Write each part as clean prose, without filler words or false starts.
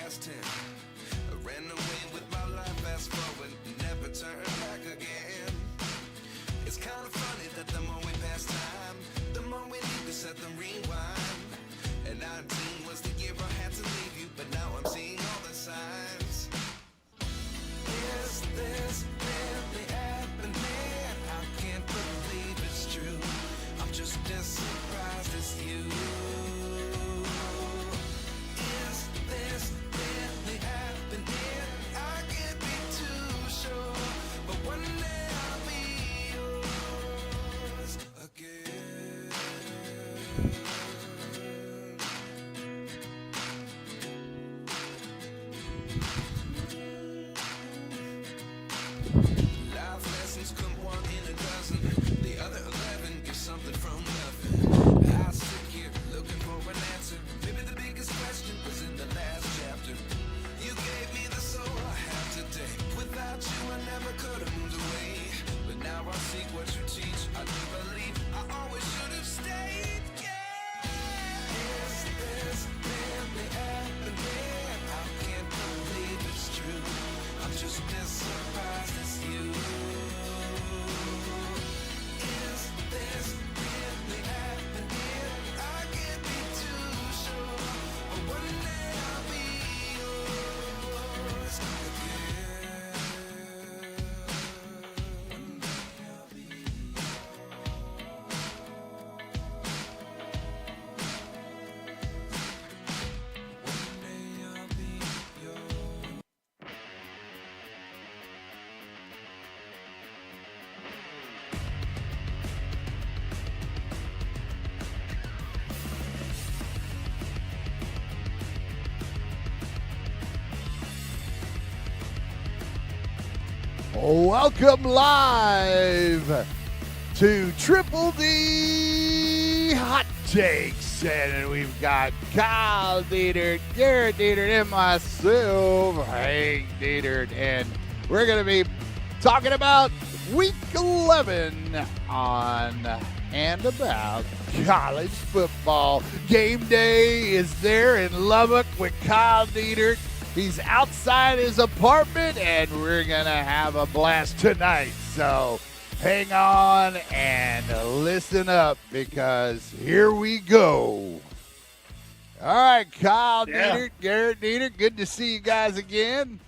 past 10. I ran away with my life, fast forward, never turn back again. It's kind of funny that the more we pass time, the more we need to set them rewind. And 19 was the year I had to leave you, but now I'm seeing all the signs. Is this really happening? I can't believe it's true. I'm just as surprised as you. Is this really happening? I can't be too sure, but one day I'll be yours again. Life lessons come one in a dozen. The other 11 give something from nothing. I sit here looking for an answer. Maybe the biggest question was in the last chapter. You gave me the soul I have today. Without you I never could have moved away. But now I seek what you teach. I do believe I always should have stayed. Yeah. Is this really happening? I can't believe it's true. I'm just as surprised as you. Is this really happening? I can't be too sure, but one day I'll be yours again. One day I'll be One day I'll be yours. Welcome live to Triple D Hot Takes, and we've got Kyle Dietert, Garrett Dietert, and myself, Hank Dietert, and we're going to be talking about Week 11 on and about college football. Game day is there in Lubbock with Kyle Dietert. He's outside his apartment, and we're going to have a blast tonight. So hang on and listen up, because here we go. All right, Kyle Dietert, Garrett Dietert, good to see you guys again.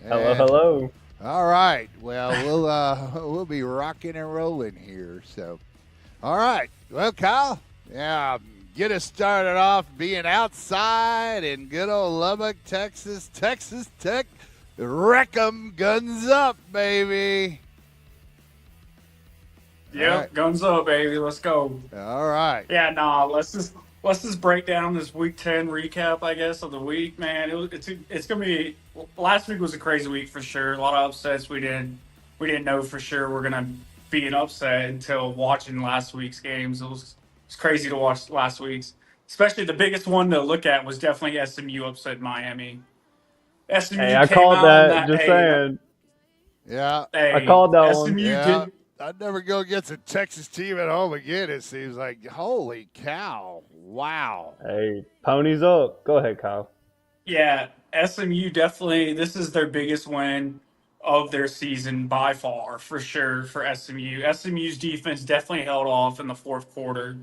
Hello, hello. All right. Well, we'll be rocking and rolling here. So, all right. Well, Kyle, get us started off being outside in good old Lubbock, Texas. Texas Tech, wreck 'em, guns up, baby. Yep, All right. guns up, baby. Let's go. All right. Yeah, let's just break down this Week 10 recap, I guess, of the week, man. It's gonna be. Last week was a crazy week for sure. A lot of upsets we didn't know for sure we're gonna be an upset until watching last week's games. It's crazy to watch last week's. Especially the biggest one to look at was definitely SMU upset Miami. SMU Hey, I came called out that. in Just hey, saying. Yeah. I called that one. SMU Yeah. did. I'd never go against a Texas team at home again, it seems like. Holy cow. Wow. Hey, ponies up. Go ahead, Kyle. Yeah, SMU definitely, this is their biggest win of their season by far, for sure, for SMU. SMU's defense definitely held off in the fourth quarter.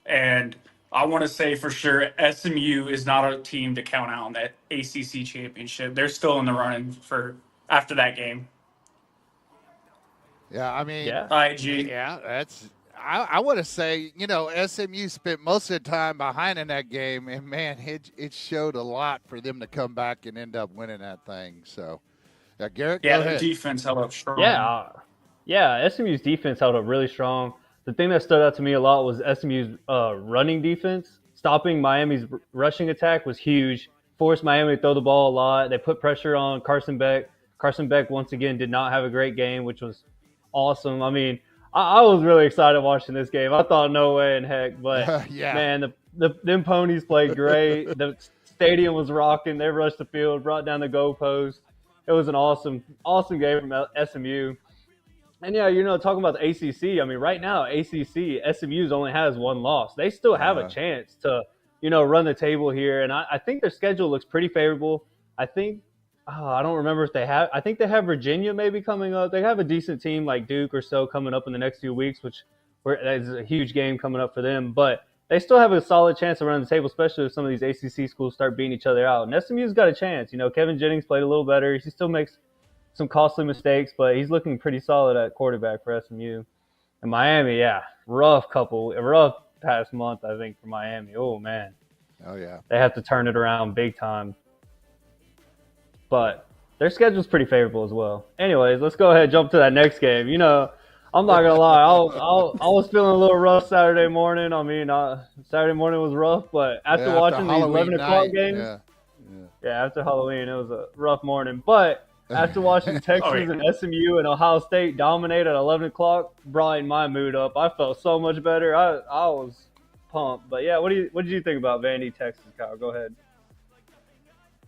And I want to say for sure, SMU is not a team to count out in that ACC championship. They're still in the running for after that game. Yeah, I mean, Yeah. IG. yeah, that's. I want to say, SMU spent most of the time behind in that game, and man, it showed a lot for them to come back and end up winning that thing. So, Garrett, Yeah, go their ahead. defense held up strong. Yeah. SMU's defense held up really strong. The thing that stood out to me a lot was SMU's running defense. Stopping Miami's rushing attack was huge. Forced Miami to throw the ball a lot. They put pressure on Carson Beck. Carson Beck, once again, did not have a great game, which was awesome. I mean, I was really excited watching this game. I thought no way in heck, but Yeah. man, them ponies played great. The stadium was rocking. They rushed the field, brought down the goalpost. It was an awesome game from SMU. And yeah, talking about the ACC. I mean, right now ACC, SMU's only has one loss. They still have a chance to, run the table here. And I think their schedule looks pretty favorable. I think I don't remember if they have. I think they have Virginia maybe coming up. They have a decent team like Duke or so coming up in the next few weeks, which is a huge game coming up for them. But they still have a solid chance around the table, especially if some of these ACC schools start beating each other out. And SMU's got a chance. Kevin Jennings played a little better. He still makes some costly mistakes, but he's looking pretty solid at quarterback for SMU. And Miami, rough past month, I think, for Miami. Oh, man. Oh, yeah. They have to turn it around big time. But their schedule's pretty favorable as well. Anyways, let's go ahead and jump to that next game. I'm not gonna lie, I was feeling a little rough Saturday morning. Saturday morning was rough, but after watching the 11 o'clock games, after Halloween, it was a rough morning. But after watching Texas and SMU and Ohio State dominate at 11 o'clock, brightened my mood up. I felt so much better. I was pumped. But yeah, what did you think about Vandy, Texas, Kyle? Go ahead.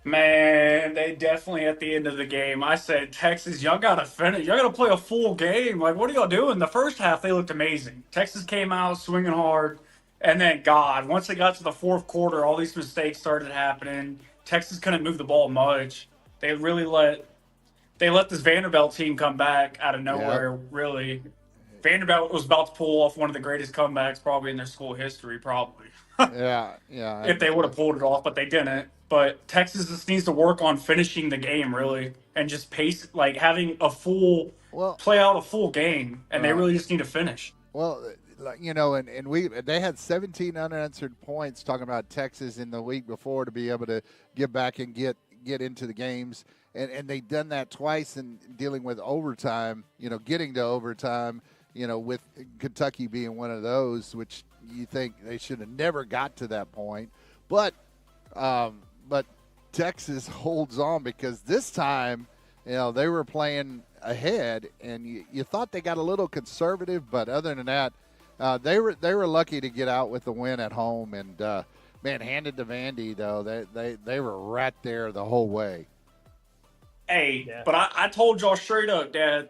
Man, they definitely at the end of the game. I said, Texas, y'all gotta finish. Y'all gotta play a full game. Like, what are y'all doing? The first half, they looked amazing. Texas came out swinging hard, and then once they got to the fourth quarter, all these mistakes started happening. Texas couldn't move the ball much. They really let this Vanderbilt team come back out of nowhere. Yep. Really, Vanderbilt was about to pull off one of the greatest comebacks probably in their school history, probably. Yeah. If they would have pulled it off, but they didn't. But Texas just needs to work on finishing the game, really, and just pace, like having play out a full game, and they really just need to finish. Well, they had 17 unanswered points talking about Texas in the week before to be able to get back and get into the games, and they've done that twice in dealing with overtime. Getting to overtime. With Kentucky being one of those, which you think they should have never got to that point, but Texas holds on because this time, they were playing ahead, and you thought they got a little conservative, but other than that, they were lucky to get out with the win at home. And handed to Vandy though, they were right there the whole way. Hey, but I told y'all straight up, Dad.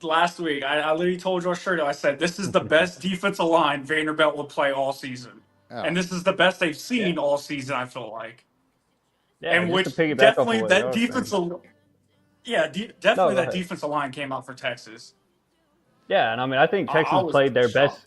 Last week, I literally told y'all straight up. I said this is the best defensive line Vanderbilt will play all season, and this is the best they've seen all season. I feel like. And which definitely that defensive, defensive line came out for Texas. Yeah, and I think Texas played their best,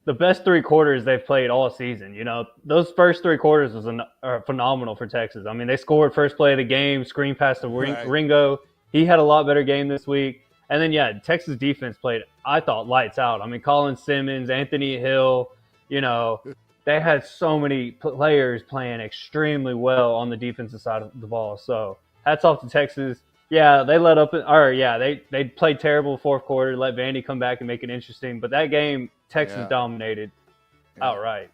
the best 3 quarters they've played all season. Those first 3 quarters are phenomenal for Texas. They scored first play of the game, screen pass to Ringo. He had a lot better game this week. And then Texas defense played, I thought, lights out. Colin Simmons, Anthony Hill, they had so many players playing extremely well on the defensive side of the ball. So hats off to Texas. Yeah, they let up, they played terrible fourth quarter, let Vandy come back and make it interesting. But that game, Texas dominated outright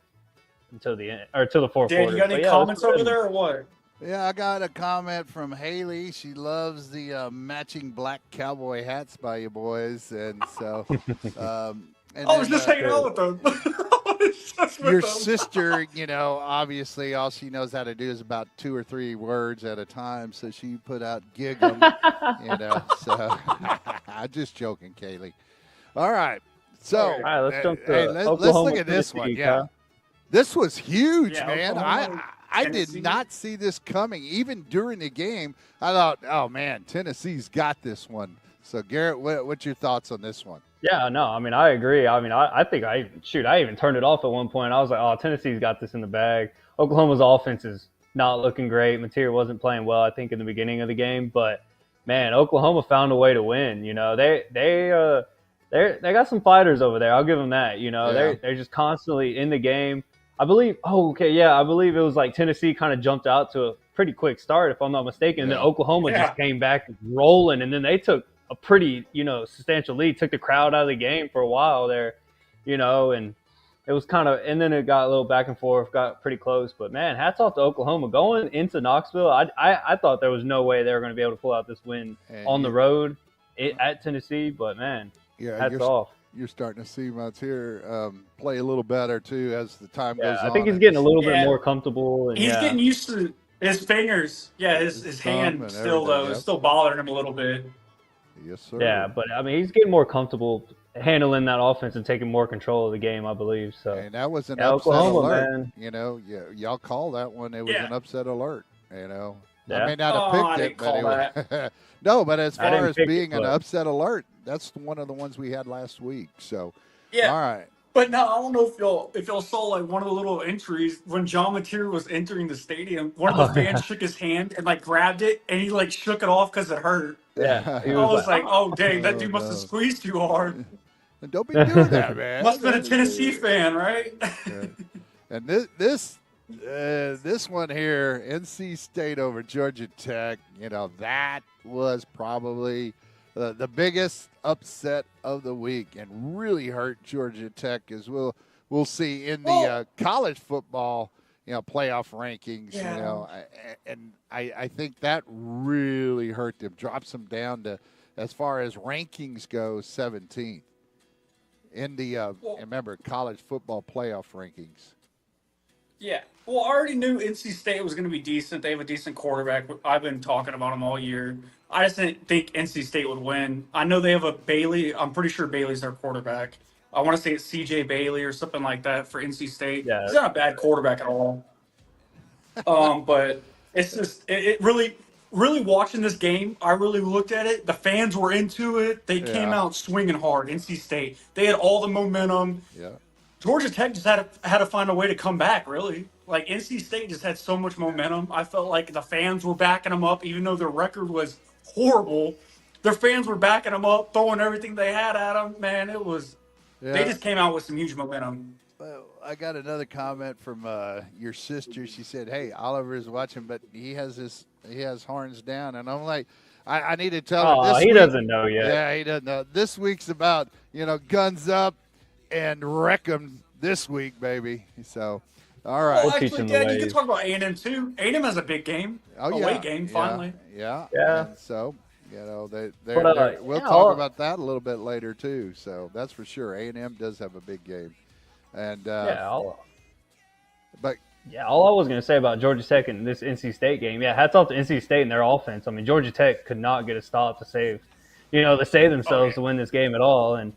until the end, or until the fourth quarter. You got any comments over there or what? Yeah, I got a comment from Haley. She loves the matching black cowboy hats by you boys, and so. I was just hanging out with them. Your sister, obviously all she knows how to do is about 2 or 3 words at a time, so she put out gig 'em, So I'm just joking, Kaylee. All right, so all right, let's jump to let's look at this one. Yeah, this was huge, man. I did not see this coming. Even during the game, I thought, oh, man, Tennessee's got this one. So, Garrett, what's your thoughts on this one? Yeah, no, I agree. I think I even turned it off at one point. I was like, oh, Tennessee's got this in the bag. Oklahoma's offense is not looking great. Material wasn't playing well, I think, in the beginning of the game. But, man, Oklahoma found a way to win. They got some fighters over there. I'll give them that. They're just constantly in the game. I believe it was like Tennessee kind of jumped out to a pretty quick start, if I'm not mistaken. And then Oklahoma just came back rolling, and then they took a pretty, substantial lead, took the crowd out of the game for a while there, and it was kind of, and then it got a little back and forth, got pretty close. But, man, hats off to Oklahoma. Going into Knoxville, I thought there was no way they were going to be able to pull out this win on the road at Tennessee. But, man, hats off. You're starting to see Montier play a little better, too, as the time goes on. I think he's getting a little bit more comfortable. And, he's getting used to his fingers. Yeah, his hand still, though, is still bothering him a little bit. Yes, sir. Yeah, but, he's getting more comfortable handling that offense and taking more control of the game, I believe. So And that was an yeah, upset Oklahoma, alert. man. You know, y'all call that one. It was Yeah. an upset alert. You know, I Yeah. may not Oh, have I picked didn't it, call but it was. No, but as I far didn't as pick it, being an but- upset alert, that's one of the ones we had last week. So, Yeah. all right. But no, I don't know if y'all saw like one of the little entries when John Mateer was entering the stadium. One of the Oh, fans yeah. shook his hand and like grabbed it, and he like shook it off because it hurt. Yeah, he I was was like, like, "Oh dang, that Oh, dude must have no. squeezed too hard. And don't be doing that, man. Must have been a Tennessee fan, right?" And this one here, NC State over Georgia Tech. You know, that was probably the biggest upset of the week, and really hurt Georgia Tech, as we'll see in the college football, playoff rankings. Yeah. You know, and I think that really hurt them, drops them down to, as far as rankings go, 17th in the remember, college football playoff rankings. Yeah. Well, I already knew NC State was going to be decent. They have a decent quarterback. I've been talking about them all year. I just didn't think NC State would win. I know they have a Bailey. I'm pretty sure Bailey's their quarterback. I want to say it's CJ Bailey or something like that for NC State. Yeah. He's not a bad quarterback at all. But it's just it really watching this game. I really looked at it. The fans were into it. They came Yeah. out swinging hard. NC State. They had all the momentum. Yeah. Georgia Tech just had to find a way to come back, really. Like, NC State just had so much momentum. I felt like the fans were backing them up, even though their record was horrible. Their fans were backing them up, throwing everything they had at them. Man, it was. Yeah. They just came out with some huge momentum. Well, I got another comment from your sister. She said, "Hey, Oliver's watching, but he has horns down." And I'm like, I need to tell her oh, this he week. doesn't know yet. Yeah, he doesn't know. This week's about guns up and wreck 'em this week, baby. So, all right. Well, We'll teach actually, them the Dad, you can ways. talk about A&M too. A&M has a big game, away game, finally. Yeah. Yeah. And so, we'll yeah, talk about that a little bit later too. So that's for sure. A&M does have a big game, and but all I was going to say about Georgia Tech and this NC State game, hats off to NC State and their offense. I mean, Georgia Tech could not get a stop to save themselves to win this game at all. And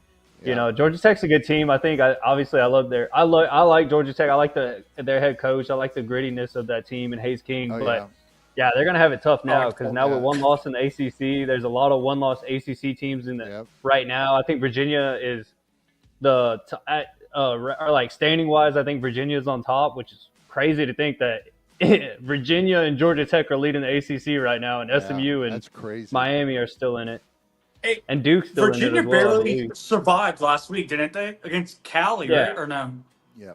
Georgia Tech's a good team. I think I like Georgia Tech. I like their head coach. I like the grittiness of that team and Hayes King. Yeah, they're going to have it tough now because now with one loss in the ACC, there's a lot of one-loss ACC teams in the right now. I think Virginia is standing-wise, I think Virginia is on top, which is crazy to think that Virginia and Georgia Tech are leading the ACC right now, and SMU and that's crazy. Miami are still in it. Hey, And Duke's still Virginia in it as well. I barely believe. survived last week, didn't they? Against Cali, right? Or no? Yeah.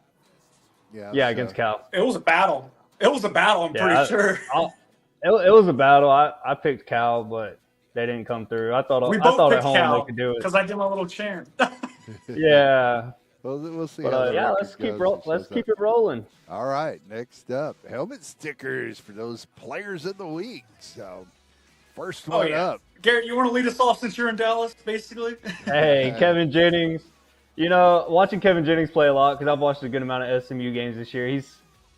Yeah, against Cal. It was a battle. I'm pretty sure. It was a battle. I picked Cal, but they didn't come through. I thought We both at picked home Cal they could do it. because I did my little chant. Yeah. Well, we'll see. But how the record let's goes. keep it rolling. All right, next up, helmet stickers for those players of the week. So, first one up. Garrett, you want to lead us off since you're in Dallas, basically? Hey, Kevin Jennings. Watching Kevin Jennings play a lot because I've watched a good amount of SMU games this year. He's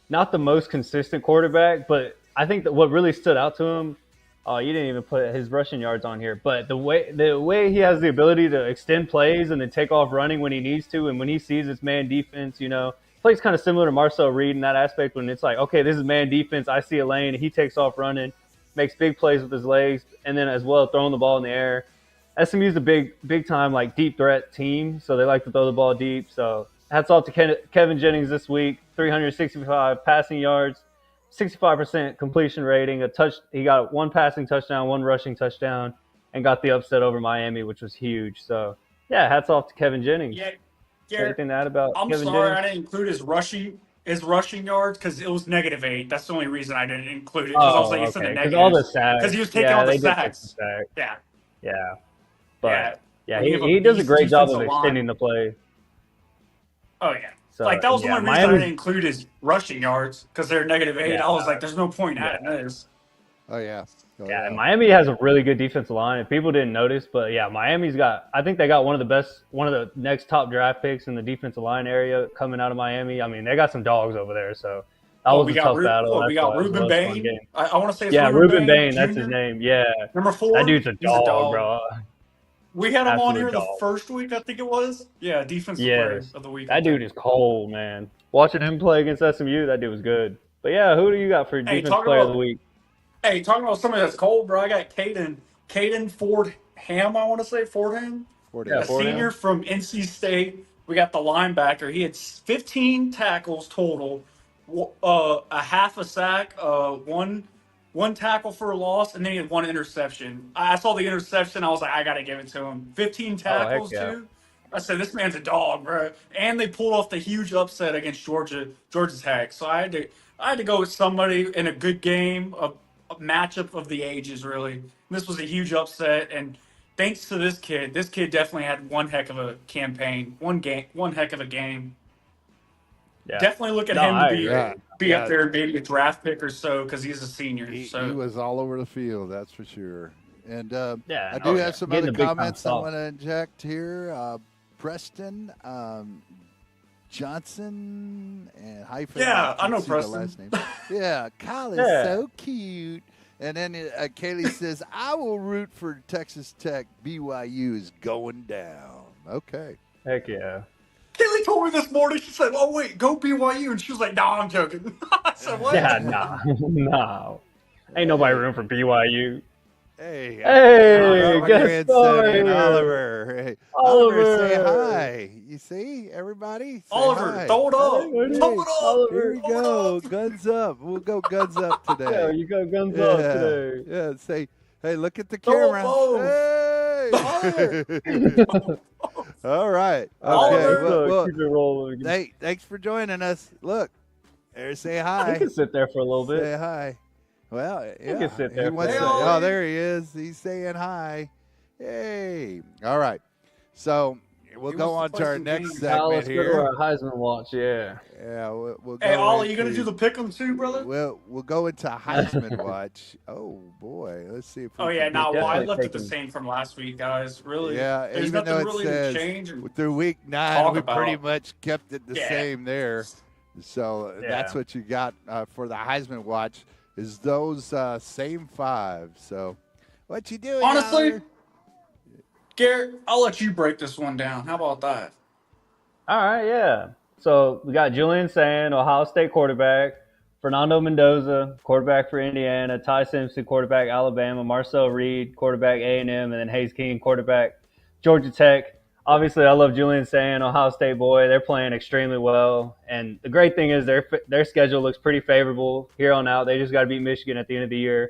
not the most consistent quarterback, but I think that what really stood out to him, you didn't even put his rushing yards on here, but the way he has the ability to extend plays and then take off running when he needs to, and when he sees his man defense, plays kind of similar to Marcel Reed in that aspect when it's like, okay, this is man defense, I see a lane, and he takes off running, makes big plays with his legs, and then as well throwing the ball in the air. SMU's a big time like deep threat team, so they like to throw the ball deep. So hats off to Kevin Jennings this week, 365 passing yards, 65% completion rating, he got one passing touchdown, one rushing touchdown, and got the upset over Miami, which was huge. So yeah, hats off to Kevin Jennings. Yeah, Garrett, anything to add about I'm Kevin sorry Jennings? I didn't include his rushing yards because it was -8. That's the only reason I didn't include it. Because I was like, it's in the Because all the negatives. sacks. Because he was taking all the they did take sacks. the sack. Yeah. Yeah. But Yeah. he does a great job of defensive line. extending the play. Oh, yeah. So, Like, that was the yeah, only reason I Miami's- didn't include his rushing yards because they're -8. Yeah. I was like, there's no point in adding this. Oh, yeah. Yeah, Miami has a really good defensive line. And people didn't notice, but yeah, I think they got one of the next top draft picks in the defensive line area coming out of Miami. I mean, they got some dogs over there, so that was a tough battle. We got Ruben Bain. I want to say it's Ruben Bain, Jr. that's his name. Yeah, Number 4. that dude's a He's dog, bro. We had him on Absolute here the dog. first week, I think it was. Yeah, defensive player Yes, of the week. that dude is cold, man. Watching him play against SMU, that dude was good. But yeah, who do you got for Hey, defense player of the week? talking about somebody that's cold, bro. I got Caden Fordham. I want to say Fordham, Yeah, a senior Fordham. from NC State. We got the linebacker. He had 15 tackles total, a half a sack, one tackle for a loss, and then he had one interception. I saw the interception. I was like, I got to give it to him. 15 Oh heck tackles, yeah. too. I said, this man's a dog, bro. And they pulled off the huge upset against Georgia Tech. So I had to go with somebody in a good game, a matchup of the ages, really. This was a huge upset, and thanks to this kid definitely had one heck of a campaign, one heck of a game. Yeah. Definitely look at No, him to I be agree. up there, maybe a draft pick or so, because he's a senior. He So was all over the field, that's for sure. And Yeah, I do have some getting other the big time comments I stuff. want to inject here. Preston Johnson and hyphen. Yeah, I can't know see the Preston. last name. Yeah, Kyle is Yeah. so cute. And then Kaylee says, I will root for Texas Tech. BYU is going down. Okay. Heck yeah. Kaylee told me this morning, she said, oh, wait, go BYU. And she was like, no, I'm joking. I said, what? Yeah, nah. No. Ain't nobody room for BYU. Hey, Hey, my guest grandson and star. Oliver. Hey, Oliver, say Oliver. hi. You see, everybody? Say Oliver, hi. throw it up. Hey, what is Throw it? it up. Oliver. Here we Throw it go. up. Guns up. We'll go guns up Yeah, today. you got guns up today. Yeah. Say, hey, look at the Throw camera. a Hey. All right. Oliver. Okay. Well, Keep it rolling. hey, thanks for joining us. Look, there. Say He hi. can sit there for a little bit. Say hi. Well, yeah. can sit there He for wants a to, minute. oh, there he is. He's saying hi. Yay. All right. So we'll He go on wants to to play our some next games. segment Now let's go to here. our Heisman watch. Yeah. Yeah, we'll go Hey, Ollie, you going to into- do the pick 'em too, brother? We'll go into Heisman watch. Oh boy, let's see if we Oh, yeah, can no, get well, I definitely left it the taking- same from last week, guys. Really. Yeah, There's even though nothing it really says to change. through week 9, talk we pretty about. much kept it the Yeah. same there. So that's Yeah. what you got for the Heisman watch is those same 5. So what you doing? Honestly, Oliver? Garrett, I'll let you break this one down. How about that? All right, yeah. So we got Julian Sand, Ohio State quarterback, Fernando Mendoza, quarterback for Indiana, Ty Simpson, quarterback Alabama, Marcel Reed, quarterback A&M, and then Hayes King, quarterback Georgia Tech. Obviously, I love Julian Sand, Ohio State boy. They're playing extremely well, and the great thing is their schedule looks pretty favorable here on out. They just got to beat Michigan at the end of the year,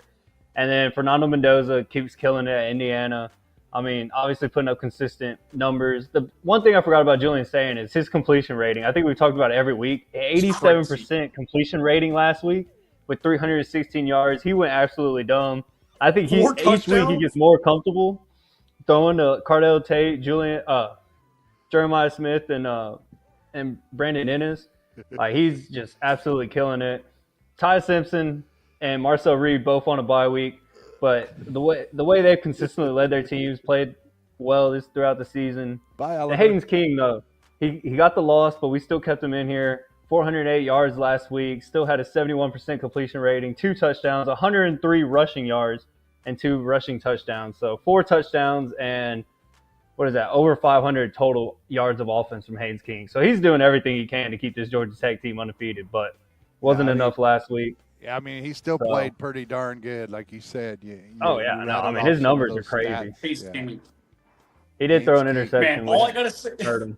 and then Fernando Mendoza keeps killing it at Indiana. I mean, obviously putting up consistent numbers. The one thing I forgot about Julian Sand is his completion rating. I think we've talked about it every week. 87% completion rating last week with 316 yards. He went absolutely dumb. I think Four each week he touchdowns? gets more comfortable throwing to Cardell Tate, Jeremiah Smith, and Brandon Ennis. Like he's just absolutely killing it. Ty Simpson and Marcel Reed both on a bye week. But the way they've consistently led their teams, played well throughout the season. Bye, And Oliver. Hayden's King, though, he got the loss, but we still kept him in here. 408 yards last week, still had a 71% completion rating, 2 touchdowns, 103 rushing yards, and 2 rushing touchdowns. So 4 touchdowns and what is that? Over 500 total yards of offense from Haynes King. So he's doing everything he can to keep this Georgia Tech team undefeated, but wasn't enough last week. Yeah, I mean, he still played pretty darn good, like you said. Oh, yeah, no, I mean, his numbers are crazy. Hayes Yeah. King. He did throw an Haynes King. interception, Man, all I which gotta say, hurt him.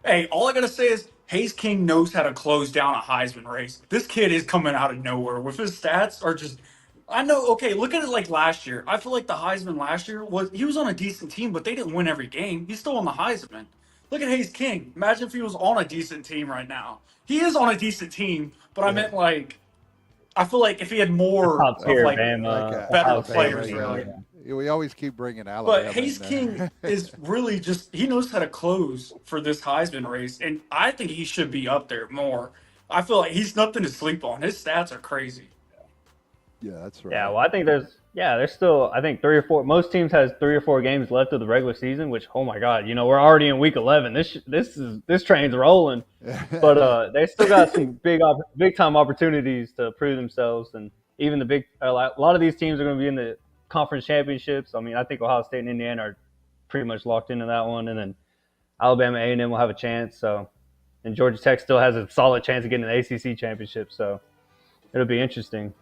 hey, all I gotta say is Hayes King knows how to close down a Heisman race. This kid is coming out of nowhere with his stats are just. I know. Okay, look at it like last year. I feel like the Heisman last year he was on a decent team, but they didn't win every game. He's still on the Heisman. Look at Hayes King. Imagine if he was on a decent team right now. He is on a decent team, but I meant like. I feel like if he had more Top of tier, like Bama, better Ohio State, players, yeah. really. We always keep bringing Alabama. But Hayes in there. King is really just he knows how to close for this Heisman race, and I think he should be up there more. I feel like he's nothing to sleep on. His stats are crazy. Yeah, that's right. Yeah, well, I think there's still, I think 3 or 4, most teams has 3 or 4 games left of the regular season, which, oh my God, we're already in week 11. This train's rolling, but they still got some big time opportunities to prove themselves, and even a lot of these teams are going to be in the conference championships. I mean, I think Ohio State and Indiana are pretty much locked into that one, and then Alabama A&M will have a chance. So, and Georgia Tech still has a solid chance of getting an ACC championship. So, it'll be interesting.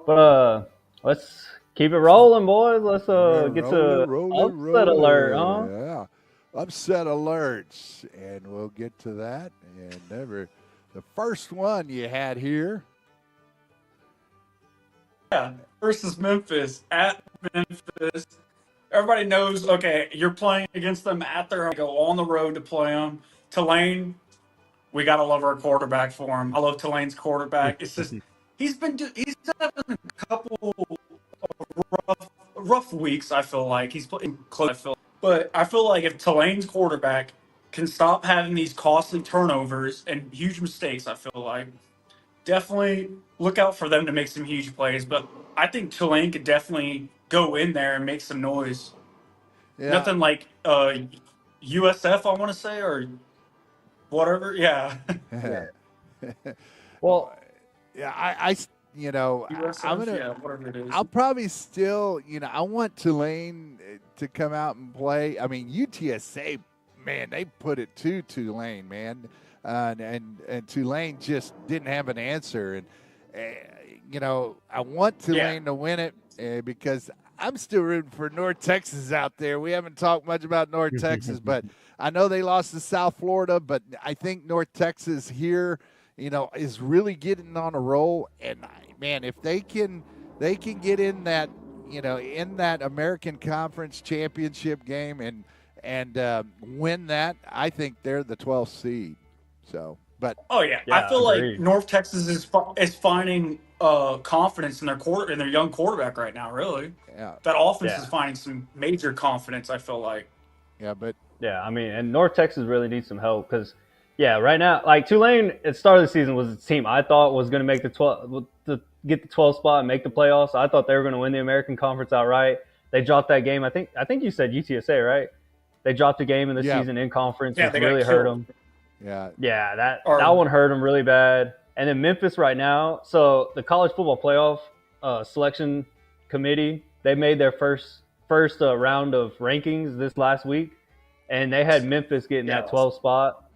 But let's keep it rolling, boys. Let's get to upset alert, huh? Yeah, upset alerts, and we'll get to that. And the first one you had here. Yeah, versus Memphis at Memphis. Everybody knows. Okay, you're playing against them at their home. Go on the road to play them. Tulane, we gotta love our quarterback for him. I love Tulane's quarterback. It's just he's having a couple rough weeks. I feel like he's playing close. But I feel like if Tulane's quarterback can stop having these costly turnovers and huge mistakes, I feel like definitely look out for them to make some huge plays. But I think Tulane could definitely go in there and make some noise. Yeah. Nothing like USF, I want to say, or whatever. Yeah. Well, Yeah, I you know, USF, I'm gonna. yeah, whatever it is. I'll probably still, I want Tulane to come out and play. I mean, UTSA, man, they put it to Tulane, man, and Tulane just didn't have an answer. And I want Tulane to win it because I'm still rooting for North Texas out there. We haven't talked much about North Texas, but I know they lost to South Florida, but I think North Texas here, is really getting on a roll. And man, if they can get in that, in that American Conference championship game and win that, I think they're the 12th seed. So, but oh yeah, I feel like North Texas is finding confidence in their young quarterback right now. Really, that offense is finding some major confidence. I feel like. Yeah, I mean, and North Texas really needs some help because. Yeah, right now, like Tulane at the start of the season was a team I thought was going to make get the 12th spot and make the playoffs. I thought they were going to win the American Conference outright. They dropped that game. I think you said UTSA, right? They dropped a game in the season in conference, which really hurt them. Yeah, that one hurt them really bad. And then Memphis right now. So the College Football Playoff selection committee, they made their first round of rankings this last week, and they had Memphis getting that 12th spot.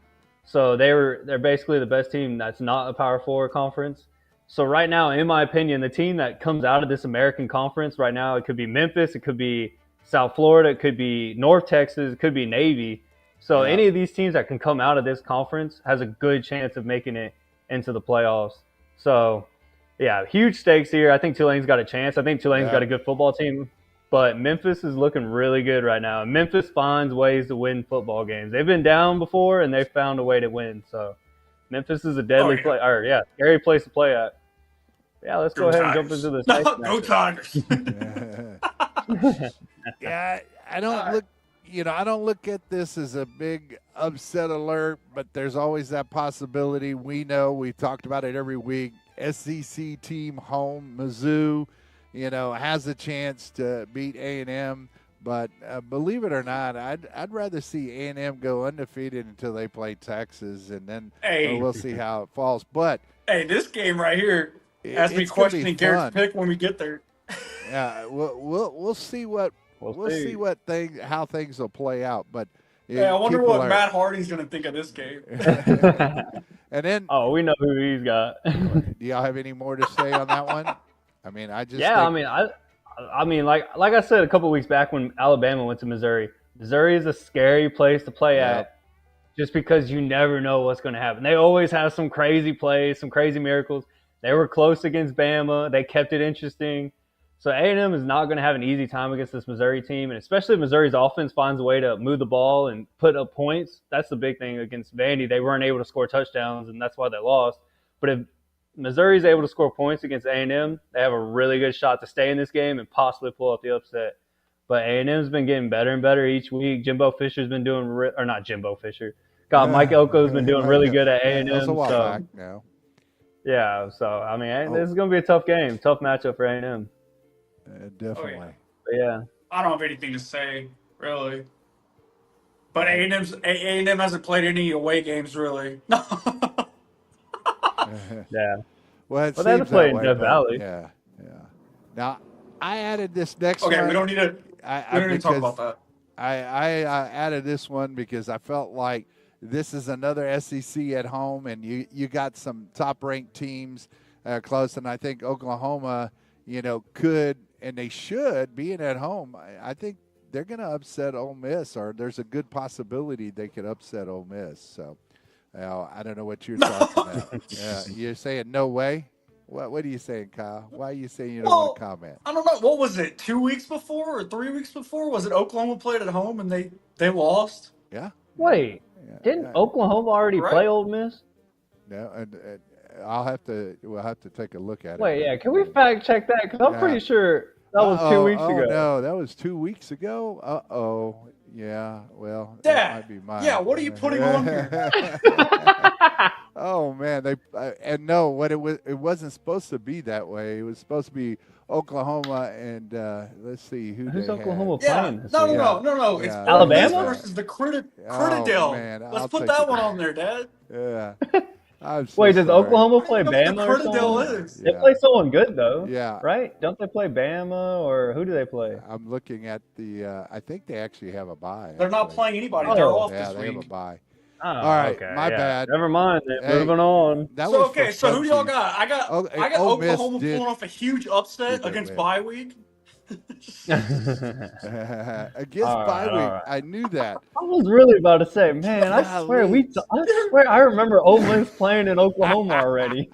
So they're basically the best team that's not a Power 4 conference. So right now, in my opinion, the team that comes out of this American Conference right now, it could be Memphis, it could be South Florida, it could be North Texas, it could be Navy. So any of these teams that can come out of this conference has a good chance of making it into the playoffs. So, yeah, huge stakes here. I think Tulane's got a chance. I think Tulane's got a good football team. But Memphis is looking really good right now. Memphis finds ways to win football games. They've been down before, and they've found a way to win. So Memphis is a deadly scary place to play at. Yeah, let's go ahead and jump into this. Go Tigers. Yeah, I don't look at this as a big upset alert, but there's always that possibility. We know we've talked about it every week. SEC team home, Mizzou. Has a chance to beat A&M, but believe it or not, I'd rather see A&M go undefeated until they play Texas, and then we'll see how it falls. But this game right here has me questioning Garrett's pick when we get there. Yeah, we'll see how things will play out. But I wonder what Matt Hardy's going to think of this game. And then we know who he's got. Do y'all have any more to say on that one? I mean, I mean, like I said a couple weeks back when Alabama went to Missouri. Missouri is a scary place to play at, just because you never know what's going to happen. They always have some crazy plays, some crazy miracles. They were close against Bama. They kept it interesting. So A&M is not going to have an easy time against this Missouri team, and especially if Missouri's offense finds a way to move the ball and put up points. That's the big thing against Vandy. They weren't able to score touchdowns, and that's why they lost. But if Missouri's able to score points against A&M, they have a really good shot to stay in this game and possibly pull out the upset. But A&M's been getting better and better each week. Jimbo Fisher's been doing or not Jimbo Fisher. Mike Elko's been doing really good at A&M. That's a while back now. Yeah, so, I mean, this is going to be a tough game, tough matchup for A&M. Definitely. But yeah. I don't have anything to say, really. But A&M hasn't played any away games, really. Yeah. Well, they had to play in Death Valley. Yeah. Now, I added this next one. Okay, we don't need to talk about that. I added this one because I felt like this is another SEC at home, and you got some top-ranked teams close, and I think Oklahoma, could and they should, being at home. I think they're going to upset Ole Miss, or there's a good possibility they could upset Ole Miss. So, I don't know what your thoughts on that. You're saying no way? What are you saying, Kyle? Why are you saying you don't want to comment? I don't know. What was it? 2 weeks before or 3 weeks before? Was it Oklahoma played at home and they lost? Yeah. Wait, didn't Oklahoma already play Ole Miss? No, and we'll have to take a look at it. Wait, yeah, can we fact check that? Because I'm pretty sure that was 2 weeks ago. No, that was 2 weeks ago. Uh-oh. Yeah, well, Dad, that might be mine. Yeah, what are you putting on here? Oh man, it wasn't supposed to be that way. It was supposed to be Oklahoma and let's see who's Oklahoma Yeah, playing this no. week? It's Alabama versus the Crittendale. Man, Let's put that one on there, Dad. Yeah. I'm so Wait, does sorry. Oklahoma play I don't know what Bama the or Crittendale something? is. They Yeah. play someone good though. Yeah. Right? Don't they play Bama or who do they play? I'm looking at the. I think they actually have a bye. They're not actually. playing anybody. Oh. They're off Yeah, this they have a week. bye. Oh, All right, okay, my yeah. bad. Never mind. Then. Hey, Moving on. That So was okay, for so who do y'all funsies. got? I got Ole Miss Oklahoma did- pulling off a huge upset did against win. bye week. Against All right, bye week. all right. I knew that. I was really about to say, man, I swear I remember Ole Miss playing in Oklahoma already.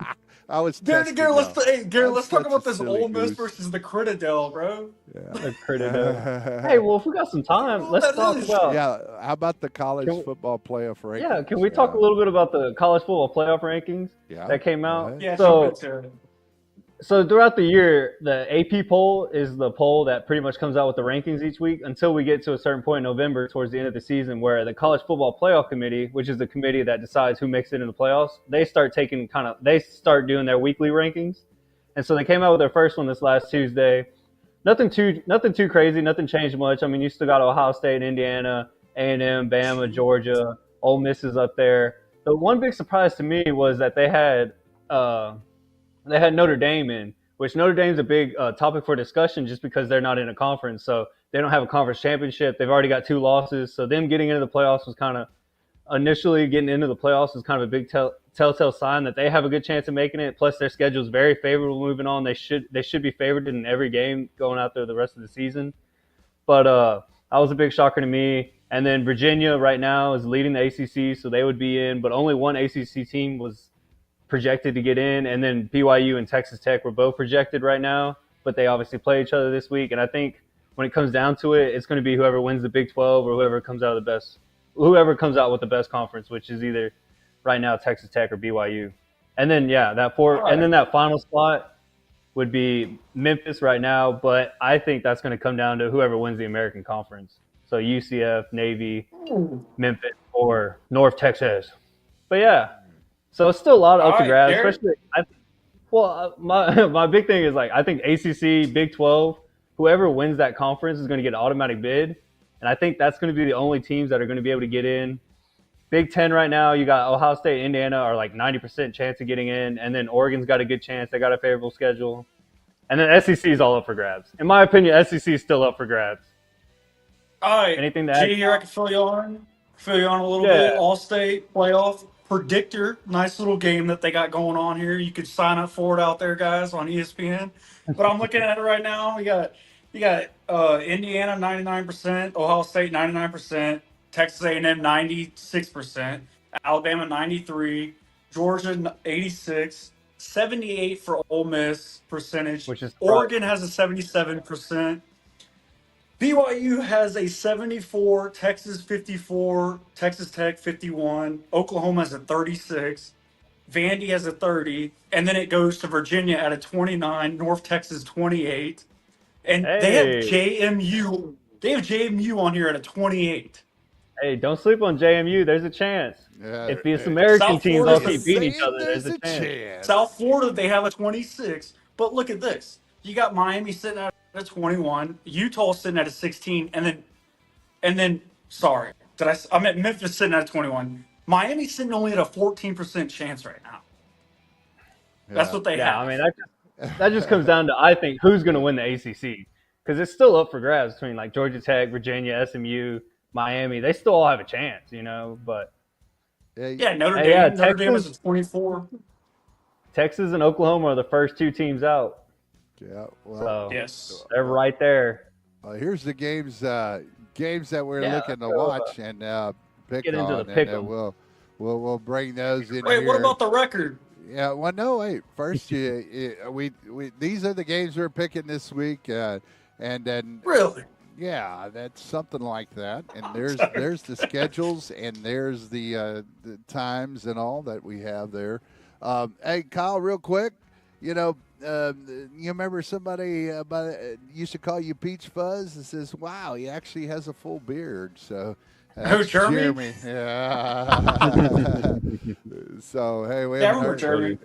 I was Gary, testing Gary, let's y'all. Gary, let's talk such about a this silly Ole Miss goose. versus the Crittendale, bro. The Crittendale. Hey, well, if we got some time, let's That talk is- about. Yeah, how about the college Can we- football playoff rankings? Yeah, can we talk a little bit about the college football playoff rankings Yeah, that came go out? ahead. Yeah, So- so So throughout the year, the AP poll is the poll that pretty much comes out with the rankings each week until we get to a certain point in November towards the end of the season where the College Football Playoff Committee, which is the committee that decides who makes it into the playoffs, they start doing their weekly rankings. And so they came out with their first one this last Tuesday. Nothing too crazy, nothing changed much. I mean, you still got Ohio State, Indiana, A&M, Bama, Georgia, Ole Miss is up there. The one big surprise to me was that they had Notre Dame in, which Notre Dame's a big topic for discussion just because they're not in a conference. So they don't have a conference championship. They've already got 2 losses. So them getting into the playoffs was kind of initially getting into the playoffs is kind of a big telltale sign that they have a good chance of making it. Plus their schedule is very favorable moving on. They should be favored in every game going out there the rest of the season. But that was a big shocker to me. And then Virginia right now is leading the ACC, so they would be in. But only one ACC team was projected to get in, and then BYU and Texas Tech were both projected right now, but they obviously play each other this week. And I think when it comes down to it, it's going to be whoever wins the Big 12 or whoever comes out with the best conference, which is either right now Texas Tech or BYU. And then that final spot would be Memphis right now, but I think that's going to come down to whoever wins the American Conference. So UCF, Navy, Memphis, or North Texas. But yeah. So it's still a lot up to grabs, especially. My big thing is I think ACC, Big 12, whoever wins that conference is going to get an automatic bid, and I think that's going to be the only teams that are going to be able to get in. Big 10 right now, you got Ohio State, Indiana are 90% chance of getting in, and then Oregon's got a good chance. They got a favorable schedule, and then SEC is all up for grabs. In my opinion, SEC is still up for grabs. all right. Anything to add? G here, I can fill you on a little bit. All-State playoff predictor, nice little game that they got going on here. You could sign up for it out there, guys, on ESPN. But I'm looking at it right now. You got Indiana 99%, Ohio State 99%, Texas A&M 96%, Alabama 93%, Georgia 86%, 78% for Ole Miss percentage. Which is Oregon has a 77%. BYU has a 74, Texas 54, Texas Tech 51, Oklahoma has a 36, Vandy has a 30, and then it goes to Virginia at a 29, North Texas 28, and they have JMU. They have JMU on here at a 28. Hey, don't sleep on JMU. There's a chance. Yeah, If these American South teams Florida's all keep beating each saying other, there's a chance. South Florida, they have a 26. But look at this. You got Miami sitting at a 21, Utah sitting at a 16, and then sorry, I'm at Memphis sitting at a 21. Miami's sitting only at a 14% chance right now. That's what they have. I mean, that just comes down to, I think, who's going to win the ACC. because it's still up for grabs between like Georgia Tech, Virginia, SMU, Miami. They still all have a chance, But Yeah, Notre Hey, Dame. yeah, Notre Dame is Texas, at 24. Texas, and Oklahoma are the first two teams out, Yeah. Well, so Yes. they're right there. here's the games that we're Yeah, looking to let's go, watch and pick get into on, the pick and 'em. we'll bring those in Wait, here. what about the record? Yeah, well, no, wait. First, we these are the games we're picking this week, and then Really? yeah, that's something like that. And there's Sorry. there's the schedules and there's the times and all that we have there. Hey, Kyle, real quick, you remember somebody used to call you Peach Fuzz? It says, "Wow, he actually has a full beard." So. That's Jeremy? Yeah. So hey, we Yeah, I haven't remember heard. Jeremy.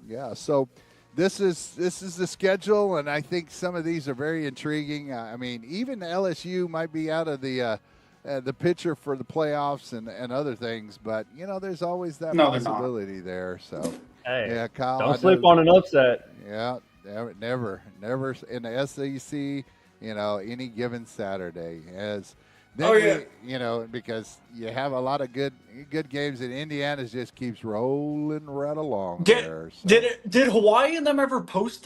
Yeah. So this is the schedule, and I think some of these are very intriguing. I mean, even LSU might be out of the picture for the playoffs and other things, but there's always that No, they're not. possibility there. So Hey, yeah, Kyle, don't I sleep know- on an upset. Yeah, never in the SEC. Any given Saturday as. Then Oh, yeah. because you have a lot of good games, and Indiana just keeps rolling right along Did there. So. did Hawaii and them ever post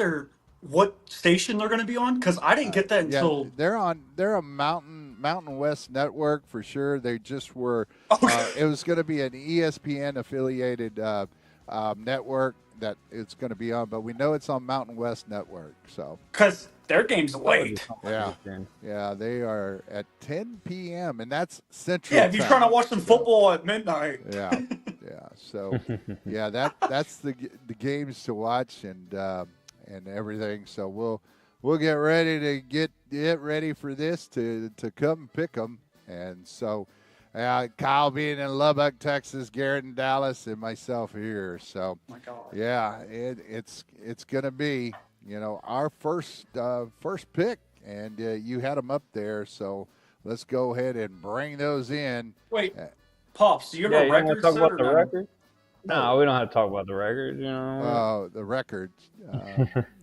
what station they're going to be on? Because I didn't get that until. Yeah, they're a Mountain West network for sure. They just were. Okay. It was going to be an ESPN affiliated network that it's going to be on, but we know it's on Mountain West network. So Because their game's late. yeah, they are at 10 p.m. and that's Central. Yeah, if you're time. trying to watch some football at midnight. Yeah. So, yeah, that's the games to watch and everything. So we'll get ready to get ready for this to come pick them. And so, Kyle being in Lubbock, Texas, Garrett in Dallas, and myself here. So, Oh my God. yeah, it's gonna be our first pick, and you had them up there. So let's go ahead and bring those in. Wait, Pops, do you have Yeah, a you want to record talk set about or the no? record? No, we don't have to talk about the record. The records.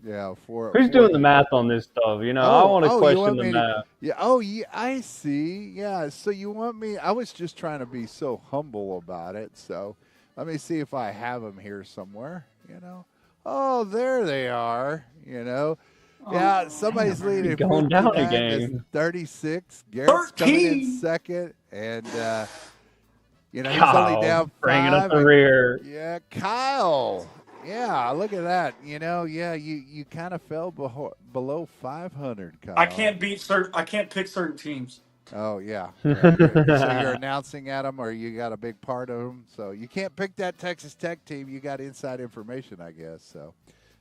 Yeah, Who's doing the math on this stuff? I want to you question want the me to- math. Yeah. Oh, yeah. I see. Yeah. So you want me? I was just trying to be so humble about it. So let me see if I have them here somewhere. Oh, there they are. Yeah, somebody's leading. Going down 59 again. to 36. Garrett's coming in 13. second, and he's Kyle, only down bringing 5. up the rear. Yeah, Kyle. Yeah, look at that. Yeah, you kind of fell below 500, Kyle. I can't pick certain teams. Oh, yeah. So you're announcing at them, or you got a big part of them. So you can't pick that Texas Tech team. You got inside information, I guess. So,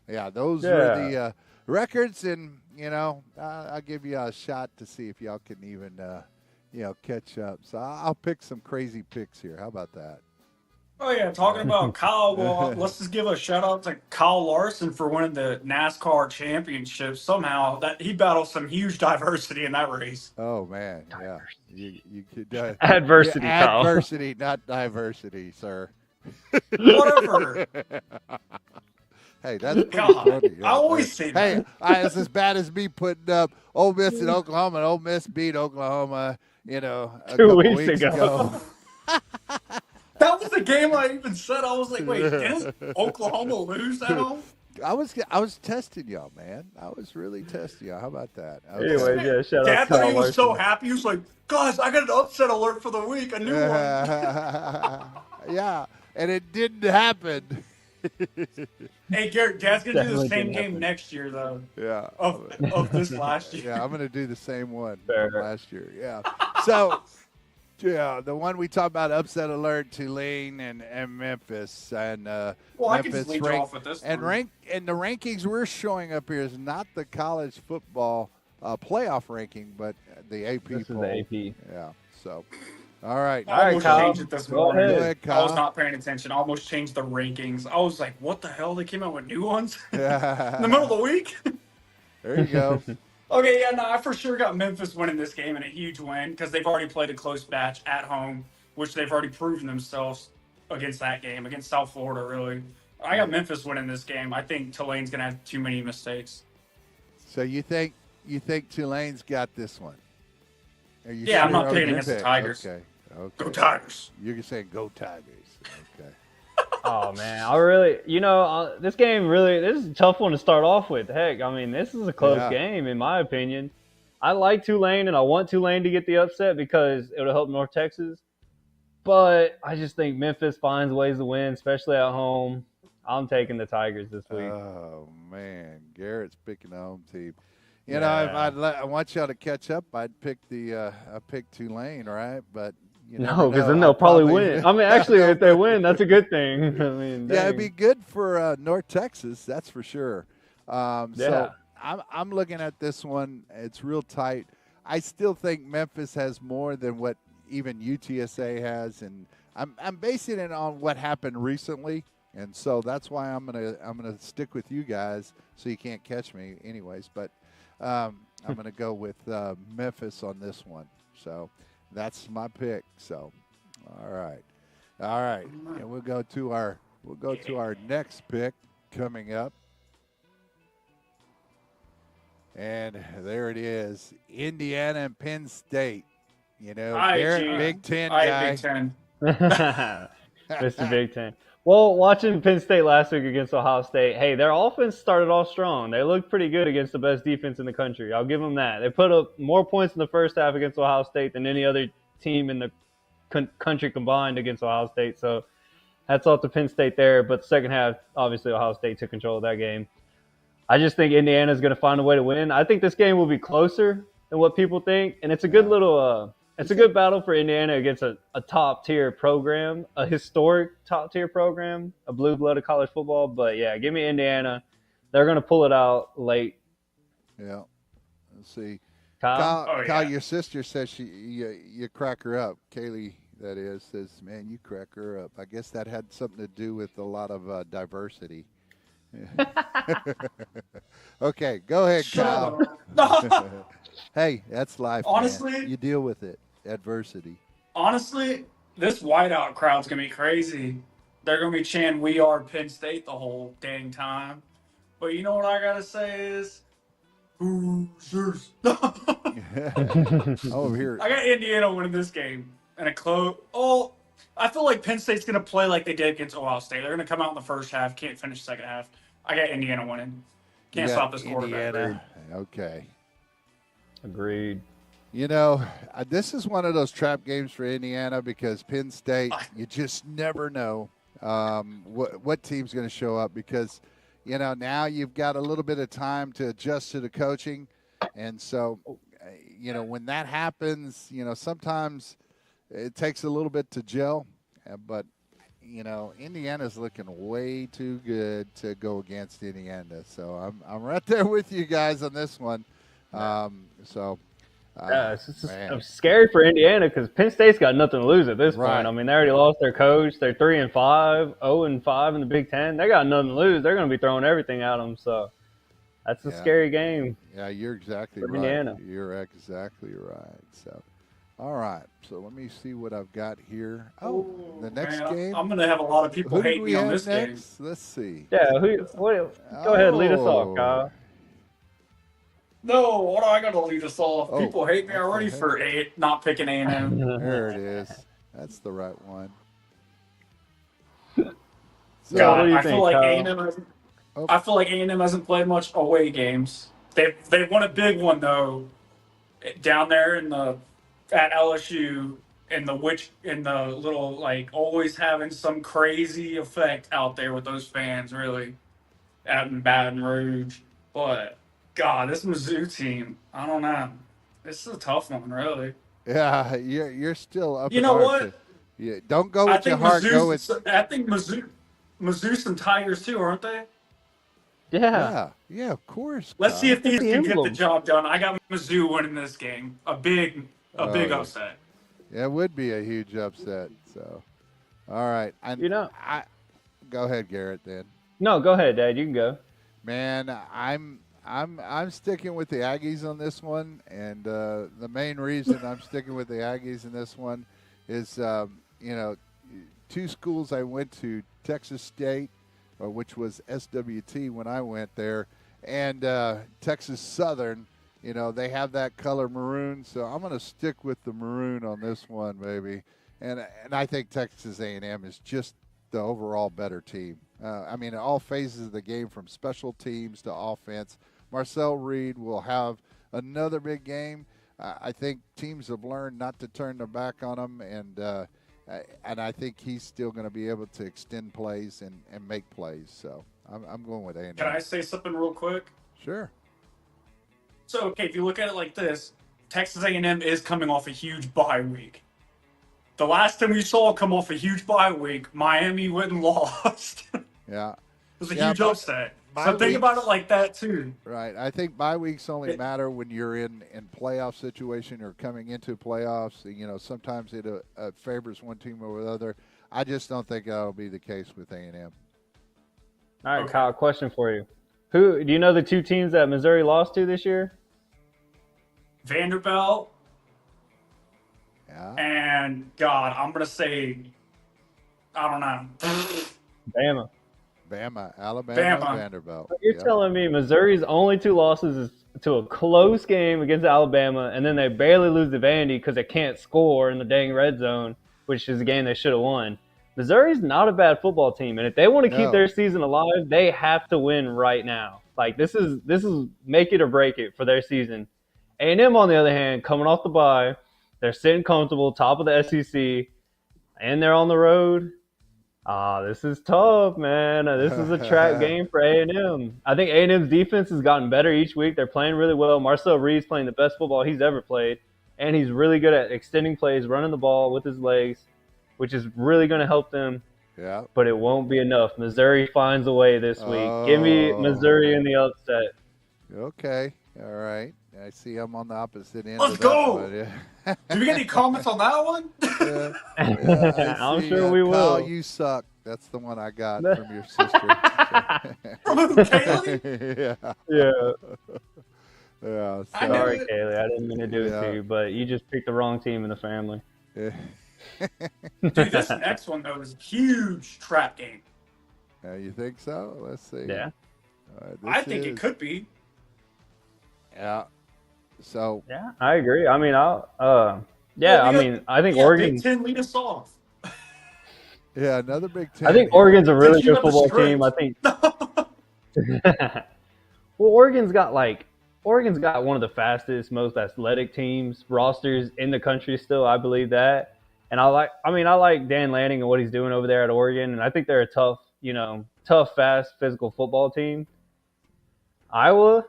yeah, those were the records, and, I'll give you a shot to see if y'all can even, catch up. So I'll pick some crazy picks here. How about that? Oh yeah, talking about Kyle. Well, let's just give a shout out to Kyle Larson for winning the NASCAR championship. Somehow that he battled some huge diversity in that race. Oh, man. Yeah. You could Adversity, Kyle. adversity, not diversity, sir. Whatever. Hey, that's pretty God, funny. I always say Hey, it's as bad as me putting up Ole Miss in Oklahoma, and Ole Miss beat Oklahoma, a 2 couple weeks ago. ago. That was the game I even said. I was like, wait, didn't Oklahoma lose at home? I was testing y'all, man. I was really testing y'all. How about that? Okay. Anyways, yeah, shout Dad out thought to he Kyle was so Larson. happy. He was like, guys, I got an upset alert for the week. A new one. Yeah, and it didn't happen. Hey, Garrett, Dad's going to do Definitely the same didn't game happen. next year, though, Yeah. of this last year. Yeah, I'm going to do the same one Fair. from last year. Yeah. So, yeah, the one we talked about, upset alert, Tulane and Memphis, and Well, I can Memphis just lead you ranked- off with this and one. the rankings we're showing up here is not the college football playoff ranking, but the AP This is poll. the AP. Yeah. So, all right. I almost Kyle, changed it this go morning. ahead. Go ahead, I was Kyle. not paying attention. I almost changed the rankings. I was like, what the hell? They came out with new ones in the Yeah. middle of the week? There you go. Okay, yeah, no, I for sure got Memphis winning this game and a huge win because they've already played a close match at home, which they've already proven themselves against that game, against South Florida, really. I got Memphis winning this game. I think Tulane's going to have too many mistakes. So you think you think Tulane's got this one? Are you Yeah, I'm not on picking your against the pick? Tigers. Okay. Go Tigers. You're saying go Tigers. Okay. Oh man, this game this is a tough one to start off with. Heck, I mean, this is a close Yeah. game in my opinion. I like Tulane and I want Tulane to get the upset because it'll help North Texas. But I just think Memphis finds ways to win, especially at home. I'm taking the Tigers this week. Oh man, Garrett's picking the home team. You Yeah. know, I want y'all to catch up. I'd pick I picked Tulane, right? But you never No, because know. then they'll I'll probably win. I mean, actually, if they win, that's a good thing. I mean, Yeah, it'd dang. be good for North Texas, that's for sure. Yeah. So I'm looking at this one. It's real tight. I still think Memphis has more than what even UTSA has, and I'm basing it on what happened recently, and so that's why I'm gonna stick with you guys. So you can't catch me, anyways. But I'm gonna go with Memphis on this one. So that's my pick. So all right. And we'll go to our next pick coming up. And there it is, Indiana and Penn State. You know, Garrett, Big Ten guy. Big Ten. Mr. Big Ten. Well, watching Penn State last week against Ohio State, hey, their offense started off strong. They looked pretty good against the best defense in the country. I'll give them that. They put up more points in the first half against Ohio State than any other team in the country combined against Ohio State. So hats off to Penn State there. But the second half, obviously, Ohio State took control of that game. I just think Indiana is going to find a way to win. I think this game will be closer than what people think, and it's a good little it's a good battle for Indiana against a top-tier program, a historic top-tier program, a blue blood of college football. But, yeah, give me Indiana. They're going to pull it out late. Yeah. Let's see. Kyle? Kyle, your sister says you crack her up. Kaylee, that is, says, man, you crack her up. I guess that had something to do with a lot of diversity. Okay, go ahead, Kyle. Hey, that's life. Honestly- man. You deal with it. Adversity. Honestly, this whiteout crowd's gonna be crazy. They're gonna be chanting "We are Penn State" the whole dang time. But you know what I gotta say is, Hoosiers. Over here. I got Indiana winning this game and a close. Oh, I feel like Penn State's gonna play like they did against Ohio State. They're gonna come out in the first half, can't finish second half. I got Indiana winning. Can't You stop got this quarterback. Indiana. Okay. Agreed. You know, this is one of those trap games for Indiana because Penn State, you just never know what team's going to show up because, you know, now you've got a little bit of time to adjust to the coaching. And so, you know, when that happens, you know, sometimes it takes a little bit to gel. But, you know, Indiana's looking way too good to go against Indiana. So I'm right there with you guys on this one. Yeah, it's scary for Indiana because Penn State's got nothing to lose at this Right. point. I mean, they already lost their coach. They're 3-5, 0-5 in the Big Ten. They got nothing to lose. They're going to be throwing everything at them. So that's a scary game. Yeah, you're exactly For right. Indiana. You're exactly right. So, all right. So let me see what I've got here. Oh, the next Man, game. I'm gonna have a lot of people Who do hate we me on have this game. next? Let's see. Yeah, go ahead, lead us off, Kyle. No, what do I gotta lead us off? Oh, People hate me what the already heck? for not picking A&M. There it is. That's the right one. So, God, what do you I feel think, like Kyle? A&M. I feel like A&M hasn't played much away games. They won a big one though, down there at LSU in the little like always having some crazy effect out there with those fans really, out in Baton Rouge. But God, this Mizzou team, I don't know. This is a tough one, really. Yeah, you're still up. You in know arms. what? Yeah, don't go I with your think heart. Go with I think Mizzou's some Tigers too, aren't they? Yeah. yeah, of course. Let's see if these the can get the emblem. job done. I got Mizzou winning this game. A big yeah. upset. Yeah, it would be a huge upset. So, all right. I go ahead, Garrett. Then. No, go ahead, Dad. You can go. Man, I'm sticking with the Aggies on this one, and the main reason I'm sticking with the Aggies in this one is, you know, two schools I went to, Texas State, which was SWT when I went there, and Texas Southern, You know, they have that color maroon, so I'm going to stick with the maroon on this one, maybe. And I think Texas A&M is just the overall better team. I mean, in all phases of the game, from special teams to offense, Marcel Reed will have another big game. I think teams have learned not to turn their back on him, and I think he's still going to be able to extend plays and make plays. So I'm going with A&M. Can I say something real quick? Sure. So, okay, if you look at it like this, Texas A&M is coming off a huge bye week. The last time we saw come off a huge bye week, Miami went and lost. It Yeah. was a Yeah, huge upset. bye So think weeks- about it like that too. Right. I think bye weeks only matter when you're in playoff situation or coming into playoffs. You know, sometimes it favors one team over the other. I just don't think that'll be the case with A&M. All right, Okay. Kyle, question for you. Who do you know the two teams that Missouri lost to this year? Vanderbilt Yeah. and God, I'm gonna say, I don't know. Bama. Bama, Alabama, Bama. Vanderbilt. You're Yep. telling me Missouri's only two losses is to a close game against Alabama, and then they barely lose to Vandy because they can't score in the dang red zone, which is a game they should have won. Missouri's not a bad football team, and if they want to keep No. their season alive, they have to win right now. Like this is make it or break it for their season. A&M, on the other hand, coming off the bye, they're sitting comfortable, top of the SEC, and they're on the road. This is tough, man. This is a trap game for A&M. I think A&M's defense has gotten better each week. They're playing really well. Marcel Reed's playing the best football he's ever played, and he's really good at extending plays, running the ball with his legs, which is really going to help them, Yeah. but it won't be enough. Missouri finds a way this week. Give me Missouri in the upset. Okay. All right. I see I'm on the opposite end. Let's of that go! one, yeah. Do we get any comments on that one? Yeah. Yeah, I I'm see, sure we Kyle, will. you suck. That's the one I got from your sister. From Kaylee? yeah. Yeah. Yeah. I So, knew Sorry, it. Kaylee. I didn't mean to do it Yeah. to you, but you just picked the wrong team in the family. yeah. Dude, this next one though is a huge trap game. You think so? Let's see. Yeah. I think it could be. Yeah. So, Yeah, I agree. I mean, I Yeah, mean, I think Yeah, Oregon. Big Ten lead us off. yeah, another Big Ten. I think here. Oregon's a really Did you good have the football team. I think. Well, Oregon's got one of the fastest, most athletic teams rosters in the country. Still, I believe that. And I like Dan Lanning and what he's doing over there at Oregon. And I think they're a tough, fast, physical football team. Iowa,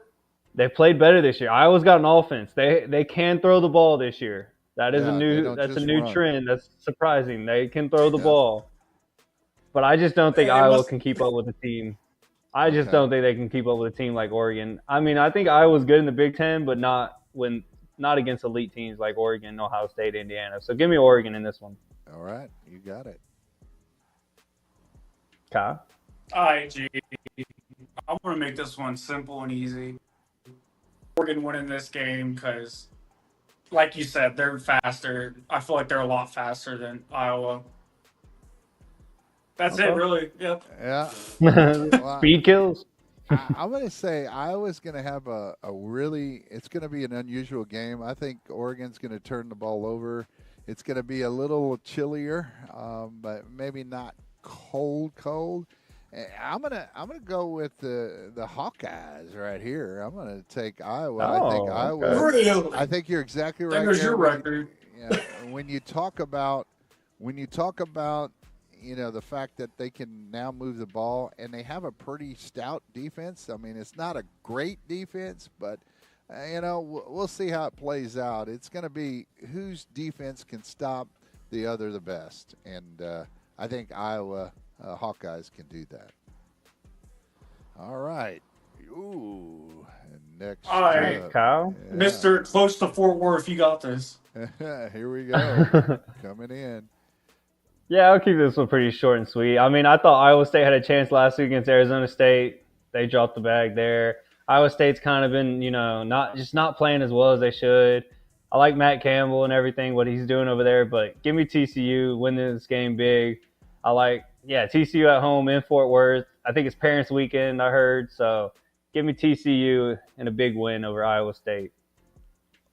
they played better this year. Iowa's got an offense. They can throw the ball this year. That is Yeah, they don't a just new run. trend. That's surprising. They can throw the Yeah. ball. But I just don't think It Iowa must- can keep up with the team. I just Okay. don't think they can keep up with a team like Oregon. I mean, I think Iowa's good in the Big Ten, but not against elite teams like Oregon, Ohio State, Indiana. So give me Oregon in this one. All right. You got it. Kyle? All right, G. I'm gonna make this one simple and easy. Oregon winning this game because, like you said, they're faster. I feel like they're a lot faster than Iowa. That's it, Okay. really. Yep. Yeah. Speed kills. I'm going to say Iowa's going to have it's going to be an unusual game. I think Oregon's going to turn the ball over. It's going to be a little chillier, but maybe not cold. I'm gonna go with the Hawkeyes right here. I'm gonna take Iowa. I think Oh, Iowa. okay. Really? I think you're exactly right. There goes there. your record. Yeah, when you talk about the fact that they can now move the ball and they have a pretty stout defense. I mean, it's not a great defense, but we'll see how it plays out. It's going to be whose defense can stop the other the best, and I think Iowa Hawkeyes can do that. All right. Ooh. And next. All right, up, Kyle? yeah. Mr. Close to Fort Worth, you got this. Here we go. Coming in. Yeah, I'll keep this one pretty short and sweet. I mean, I thought Iowa State had a chance last week against Arizona State. They dropped the bag there. Iowa State's kind of been, not playing as well as they should. I like Matt Campbell and everything, what he's doing over there, but give me TCU, win this game big. I like, TCU at home in Fort Worth. I think it's Parents Weekend, I heard. So give me TCU and a big win over Iowa State.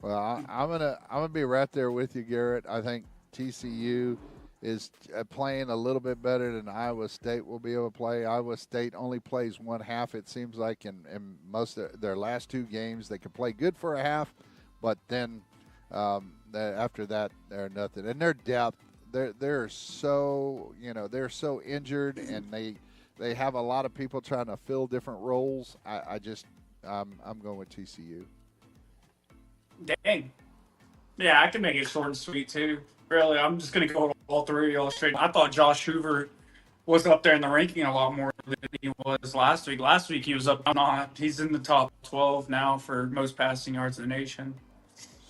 Well, I'm gonna be right there with you, Garrett. I think TCU is playing a little bit better than Iowa State will be able to play. Iowa State only plays one half. It seems like in most of their last two games, they can play good for a half, but then after that, they're nothing. And their depth, they're so they're so injured, and they have a lot of people trying to fill different roles. I'm going with TCU. Dang. Yeah, I can make it short and sweet too. Really, I'm just gonna go with all three of y'all straight. I thought Josh Hoover was up there in the ranking a lot more than he was last week. Last week he was up not. He's in the top 12 now for most passing yards in the nation.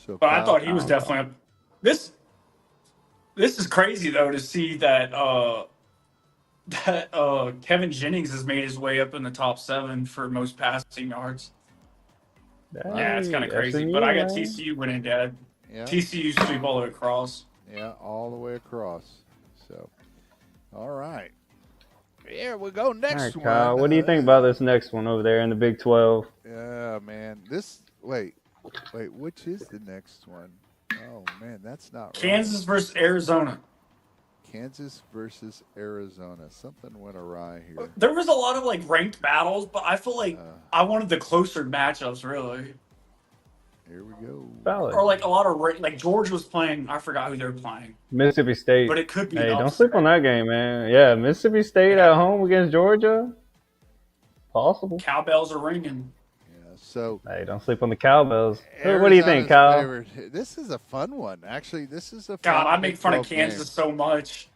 So, But I Kyle, thought he was definitely up. This is crazy though to see that Kevin Jennings has made his way up in the top 7 for most passing yards. Yeah, it's kind of crazy. SMU, But I got man. TCU winning, Dad. yeah, TCU sweep all the way across. yeah, all the way across. So, all right. Here we go. All Next right, one. Kyle, what do you think about this next one over there in the Big 12? Yeah, man. Wait, which is the next one? Oh man, that's not right. Kansas versus Arizona. Kansas versus Arizona. Something went awry here. There was a lot of like ranked battles, but I feel like Uh, I wanted the closer matchups really, Here we go. Valid. or like a lot of like Georgia was playing. I forgot who they were playing, Mississippi State. but it could be. Hey, an don't upset. sleep on that game, man. Yeah, Mississippi State at home against Georgia. Possible. Cowbells are ringing. Yeah. So. Hey, don't sleep on the Cowbells. What do you think, Kyle? Favored. This is a fun one. Actually, this is a fun God, I make Big fun of 12 game. Kansas so much.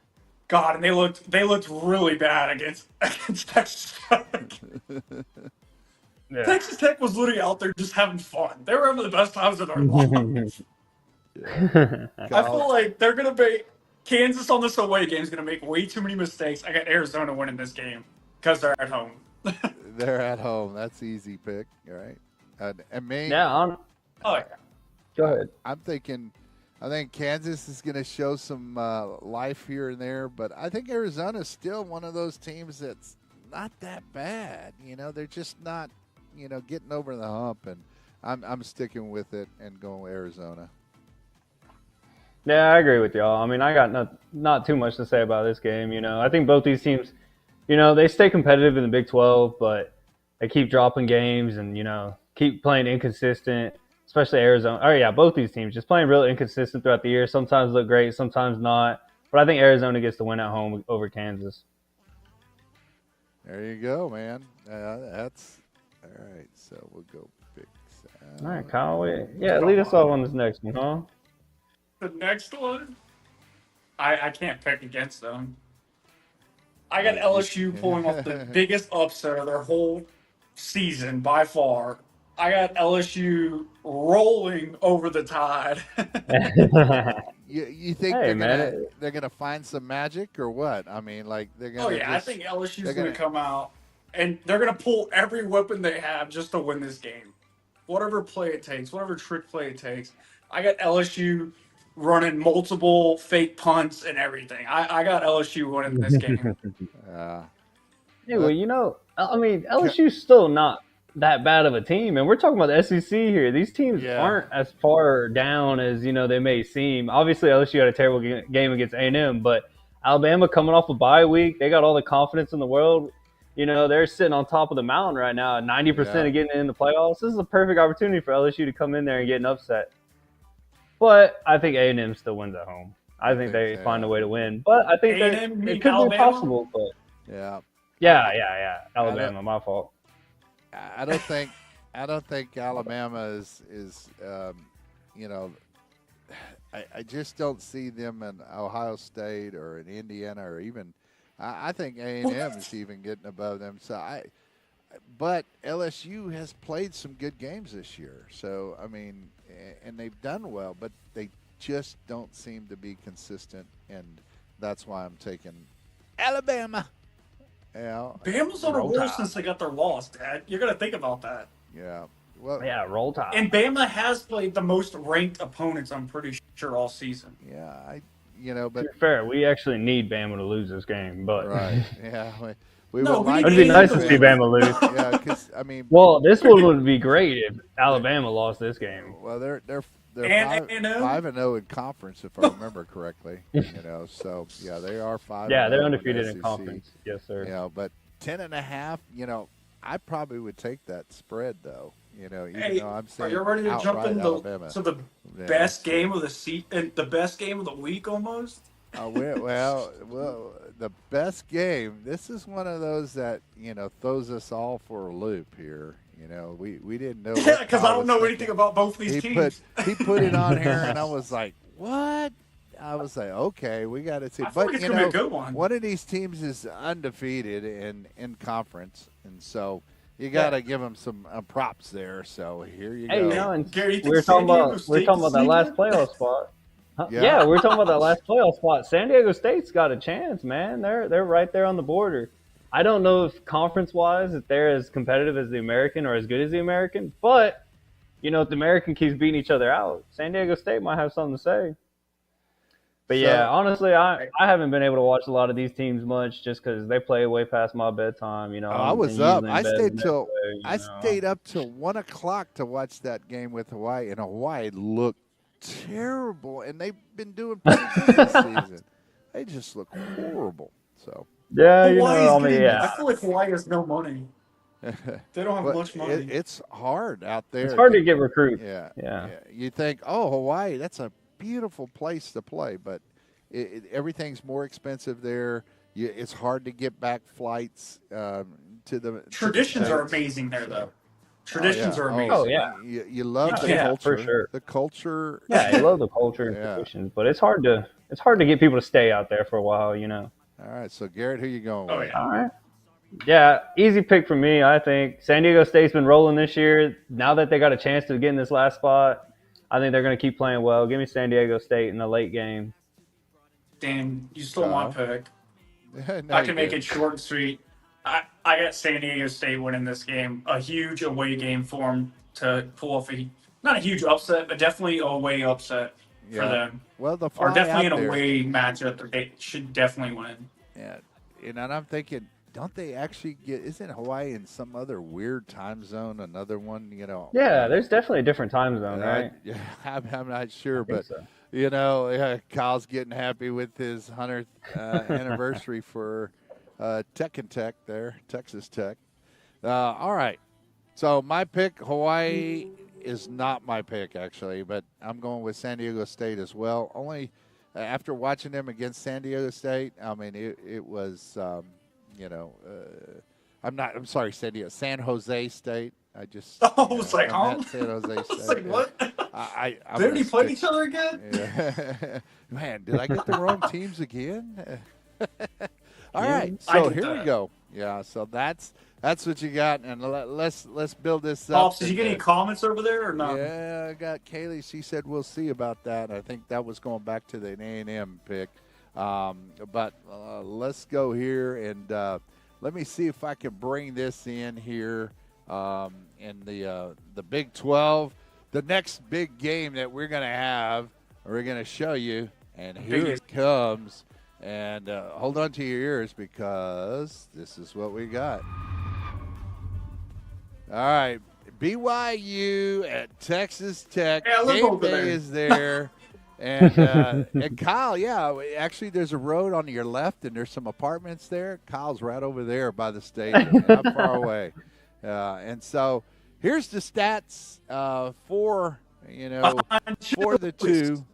God, and they looked really bad against Texas Tech. Yeah. Texas Tech was literally out there just having fun. They were having the best times of their lives. I feel like they're gonna be Kansas on this away game is gonna make way too many mistakes. I got Arizona winning this game because they're at home. They're at home. That's easy pick, all right? And me, Yeah, Oh yeah. go ahead. I think Kansas is going to show some life here and there, but I think Arizona is still one of those teams that's not that bad. They're just not, getting over the hump, and I'm sticking with it and going with Arizona. Yeah, I agree with y'all. I mean, I got not too much to say about this game. I think both these teams, they stay competitive in the Big 12, but they keep dropping games and, keep playing inconsistent, especially Arizona. Oh, yeah, both these teams just playing real inconsistent throughout the year. Sometimes look great, sometimes not. But I think Arizona gets the win at home over Kansas. There you go, man. That's all right. So we'll go pick. All right, Kyle. Lead us off on this next one, huh? The next one, I can't pick against them. I got LSU pulling off the biggest upset of their whole season by far. I got LSU rolling over the Tide. You think Hey, they're gonna find some magic or what? I mean, like they're gonna. Oh yeah, just, I think LSU's they're going to come out and they're going to pull every weapon they have just to win this game. Whatever play it takes, whatever trick play it takes. I got LSU running multiple fake punts and everything. I got LSU winning this game. Hey, well, I mean, LSU's still not that bad of a team, and we're talking about the SEC here. These teams aren't as far down as they may seem. Obviously, LSU had a terrible game against A&M, but Alabama coming off a bye week, they got all the confidence in the world. They're sitting on top of the mountain right now, 90% of getting in the playoffs. This is a perfect opportunity for LSU to come in there and get an upset. But I think A&M still wins at home. I think they find a way to win. But I think it could be possible. But yeah. Alabama, my fault. I don't think Alabama is I just don't see them in Ohio State or in Indiana or even I think A&M is even getting above them. But LSU has played some good games this year. So I mean, and they've done well, but they just don't seem to be consistent, and that's why I'm taking Alabama. Yeah, Bama's on a roll since they got their loss, Dad. You're going to think about that. Yeah. Well, yeah, roll tide. And Bama has played the most ranked opponents, I'm pretty sure, all season. Yeah, but to be fair, we actually need Bama to lose this game, but right, yeah, we No, would like. it'd be nice to see Bama lose. Yeah, because I mean, well, this one would be great if Alabama lost this game. well, they're And 5-0 in conference, if I remember correctly. So yeah, they are 5. Yeah, they're undefeated in conference. Yes, sir. But 10.5. I probably would take that spread though. Even Hey, though I'm are saying you ready to jump outright in Alabama. the best game of the season, the best game of the week almost? Well, the best game. This is one of those that throws us all for a loop here. We didn't know. Yeah, because I don't know anything about both these teams. He put it on here, and I was like, "What?" I was like, "Okay, we got to see." I feel But like it's gonna be a good one. of these teams is undefeated in conference, and so you got to give them some props there. So here you Hey, go. and Gary, you think we're San talking Diego about State's that last sneaking? playoff spot. Huh? Yeah. Yeah, we're talking about that last playoff spot. San Diego State's got a chance, man. They're right there on the border. I don't know if conference-wise if they're as competitive as the American or as good as the American, but if the American keeps beating each other out, San Diego State might have something to say. But yeah, honestly, I haven't been able to watch a lot of these teams much just because they play way past my bedtime. I was I'm up. usually in I bed stayed the till next day, I stayed up till 1:00 to watch that game with Hawaii, and Hawaii looked terrible, and they've been doing pretty good this season. They just look horrible. So Yeah, I feel like Hawaii has no money. They don't have but much money. it's hard out there. it's hard to get recruits. Yeah. You think, oh, Hawaii, that's a beautiful place to play, but everything's more expensive there. It's hard to get back flights to the Traditions are States. amazing there, though. Traditions are amazing. Oh, yeah. You love the Yeah, culture. for sure. The culture. Yeah, I love the culture and traditions, but it's hard to get people to stay out there for a while. All right, so Garrett, who you going Oh, with? yeah. All right. Yeah, easy pick for me. I think San Diego State's been rolling this year. Now that they got a chance to get in this last spot, I think they're going to keep playing well. Give me San Diego State in the late game. Dan, you stole my pick. No, I you can make didn't. it short and sweet. I got San Diego State winning this game. A huge away game for them to pull off not a huge upset, but definitely a away upset for them. Well, the Or fly definitely out an there. away matchup that they should definitely win. Yeah, and I'm thinking, don't they actually get? Isn't Hawaii in some other weird time zone? Another one, Yeah, there's definitely a different time zone, right? Yeah, I'm not sure, I think but so. Kyle's getting happy with his 100th anniversary for Tech and Tech there, Texas Tech. All right, so my pick, Hawaii, is not my pick actually, but I'm going with San Diego State as well. Only after watching them against San Diego State, I mean it was San Jose State. I just I was like, I huh? meant San Jose I was State. like, what? I'm They already gonna played stick- each other again? Yeah. Man, did I get the wrong teams again? All right, I so get here we that. go. Yeah, so that's what you got, and let's build this up. Pops, did you get any comments over there or not? Yeah, I got Kaylee. She said we'll see about that. I think that was going back to the A&M pick. But let's go here and let me see if I can bring this in here in the Big 12. The next big game that we're going to have, we're going to show you, and here it comes. And hold on to your ears because this is what we got. All right, BYU at Texas Tech. Yeah, look Game over day there. is there. And Kyle, yeah, actually there's a road on your left and there's some apartments there. Kyle's right over there by the stadium, not far away. And so here's the stats for the two.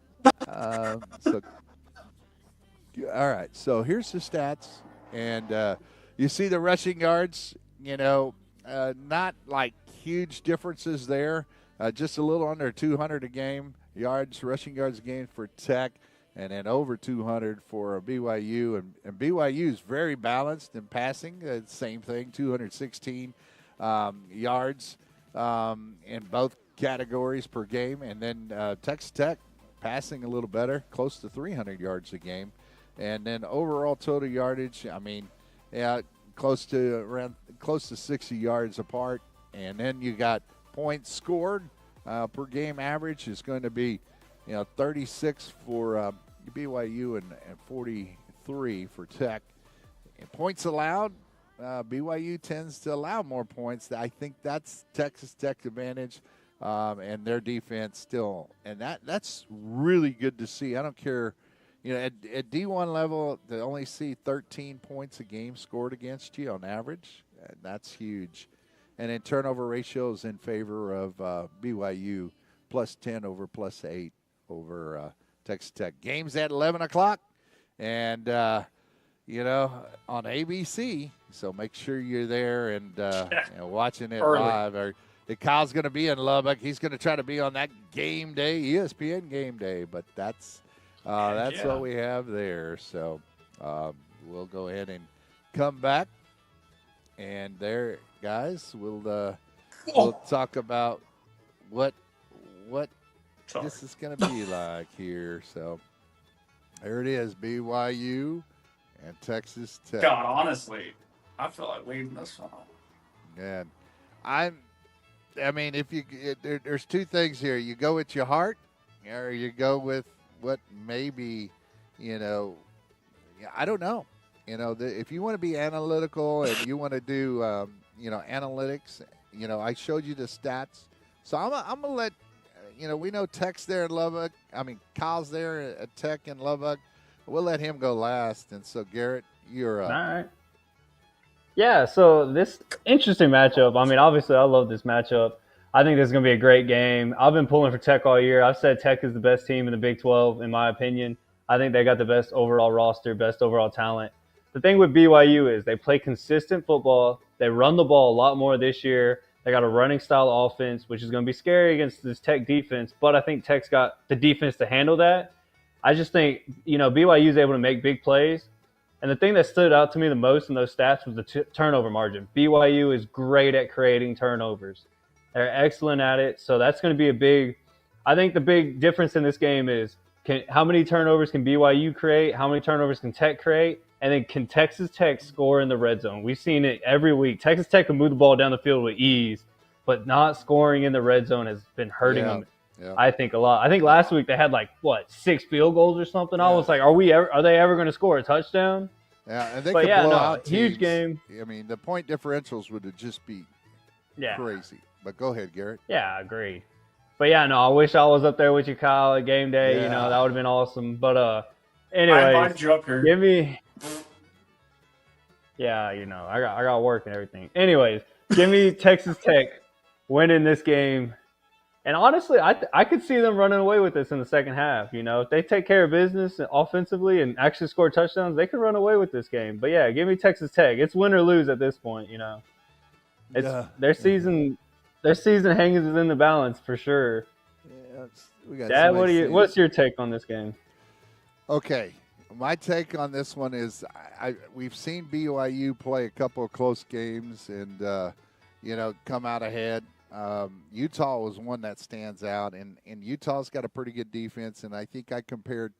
All right, so here's the stats, and you see the rushing yards. Not like huge differences there. Just a little under 200 a game yards, rushing yards a game for Tech, and then over 200 for BYU. And BYU is very balanced in passing. Same thing, 216 yards in both categories per game. And then Texas Tech passing a little better, close to 300 yards a game. And then overall total yardage, I mean, close to 60 yards apart. And then you got points scored per game average is going to be, 36 for BYU and 43 for Tech. And points allowed, BYU tends to allow more points. I think that's Texas Tech's advantage. and their defense still, and that's really good to see. I don't care, at D1 level, they only see 13 points a game scored against you on average, and that's huge. And then turnover ratios in favor of BYU, +10 over +8 over Texas Tech. Games at 11 o'clock, and on ABC. So make sure you're there and watching it Early. live. Kyle's going to be in Lubbock. He's going to try to be on that game day, ESPN game day. But that's what we have there. So we'll go ahead and come back, and there, guys, we'll talk about what this is going to be like here. So there it is, BYU and Texas Tech. God, honestly, I feel like leading this one. And there's two things here. You go with your heart, or you go with what maybe, I don't know. If you want to be analytical and you want to do, analytics, I showed you the stats. So I'm going to let, we know Tech's there in Lubbock. Kyle's there at Tech in Lubbock. We'll let him go last. And so, Garrett, you're up. All right. Yeah, so this interesting matchup. Obviously, I love this matchup. I think this is going to be a great game. I've been pulling for Tech all year. I've said Tech is the best team in the Big 12, in my opinion. I think they got the best overall roster, best overall talent. The thing with BYU is they play consistent football. They run the ball a lot more this year. They got a running style offense, which is going to be scary against this Tech defense. But I think Tech's got the defense to handle that. I just think, BYU is able to make big plays. And the thing that stood out to me the most in those stats was the turnover margin. BYU is great at creating turnovers. They're excellent at it. So that's going to be I think the big difference in this game is how many turnovers can BYU create? How many turnovers can Tech create? And then can Texas Tech score in the red zone? We've seen it every week. Texas Tech can move the ball down the field with ease, but not scoring in the red zone has been hurting them. Yeah. I think a lot. I think last week they had 6 field goals or something. Yeah. I was like, are they ever going to score a touchdown? Yeah, and they could blow out teams. Huge game. The point differentials would just be crazy. But go ahead, Garrett. Yeah, I agree. But I wish I was up there with you, Kyle, at game day. Yeah. That would have been awesome. But anyways, I invited you up here. Give me. Yeah, I got work and everything. Anyways, give me Texas Tech winning this game. And honestly, I could see them running away with this in the second half. If they take care of business offensively and actually score touchdowns, they could run away with this game. But yeah, give me Texas Tech. It's win or lose at this point. Their season hangs in the balance for sure. Yeah, Dad, what's your take on this game? Okay, my take on this one is we've seen BYU play a couple of close games and come out ahead. Utah was one that stands out, and Utah's got a pretty good defense, and I think I compared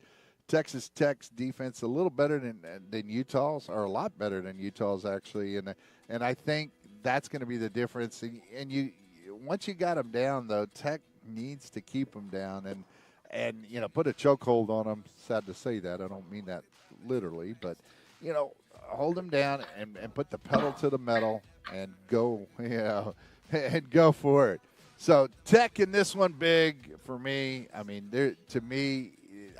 Texas Tech's defense a little better than Utah's, or a lot better than Utah's actually, and I think that's going to be the difference. And once you got them down, though, Tech needs to keep them down and put a chokehold on them. Sad to say that. I don't mean that literally, but hold them down and put the pedal to the metal and go, and go for it. So Tech in this one big for me. To me,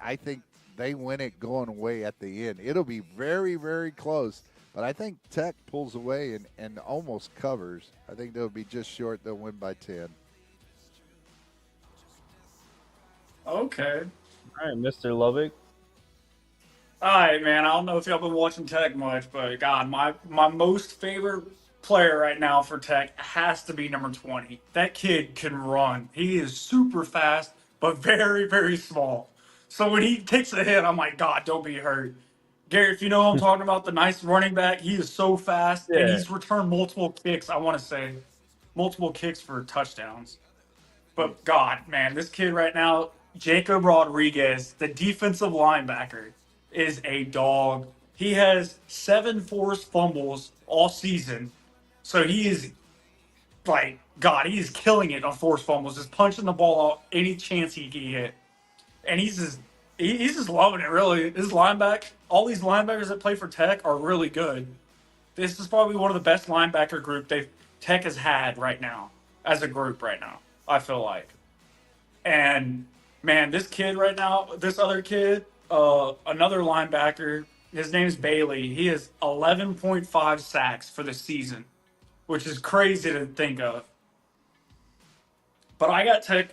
I think they win it going away at the end. It'll be very, very close, but I think Tech pulls away and almost covers. I think they'll be just short. They'll win by 10. Okay. All right, Mr. Lubbock. All right, man. I don't know if y'all been watching Tech much, but God, my most favorite player right now for Tech has to be number 20. That kid can run. He is super fast, but very, very small. So when he takes a hit, I'm like, God, don't be hurt. Gary, if you know what I'm talking about, the nice running back, he is so fast, and he's returned multiple kicks, I want to say. Multiple kicks for touchdowns. But God, man, this kid right now, Jacob Rodriguez, the defensive linebacker, is a dog. He has 7 forced fumbles all season. So he is he is killing it on forced fumbles, just punching the ball out any chance he can get. And he's just loving it, really. All these linebackers that play for Tech are really good. This is probably one of the best linebacker group Tech has had right now, as a group right now. I feel like. And man, this kid right now, this other kid, another linebacker, his name's Bailey. He has 11.5 sacks for the season, which is crazy to think of. But I got Tech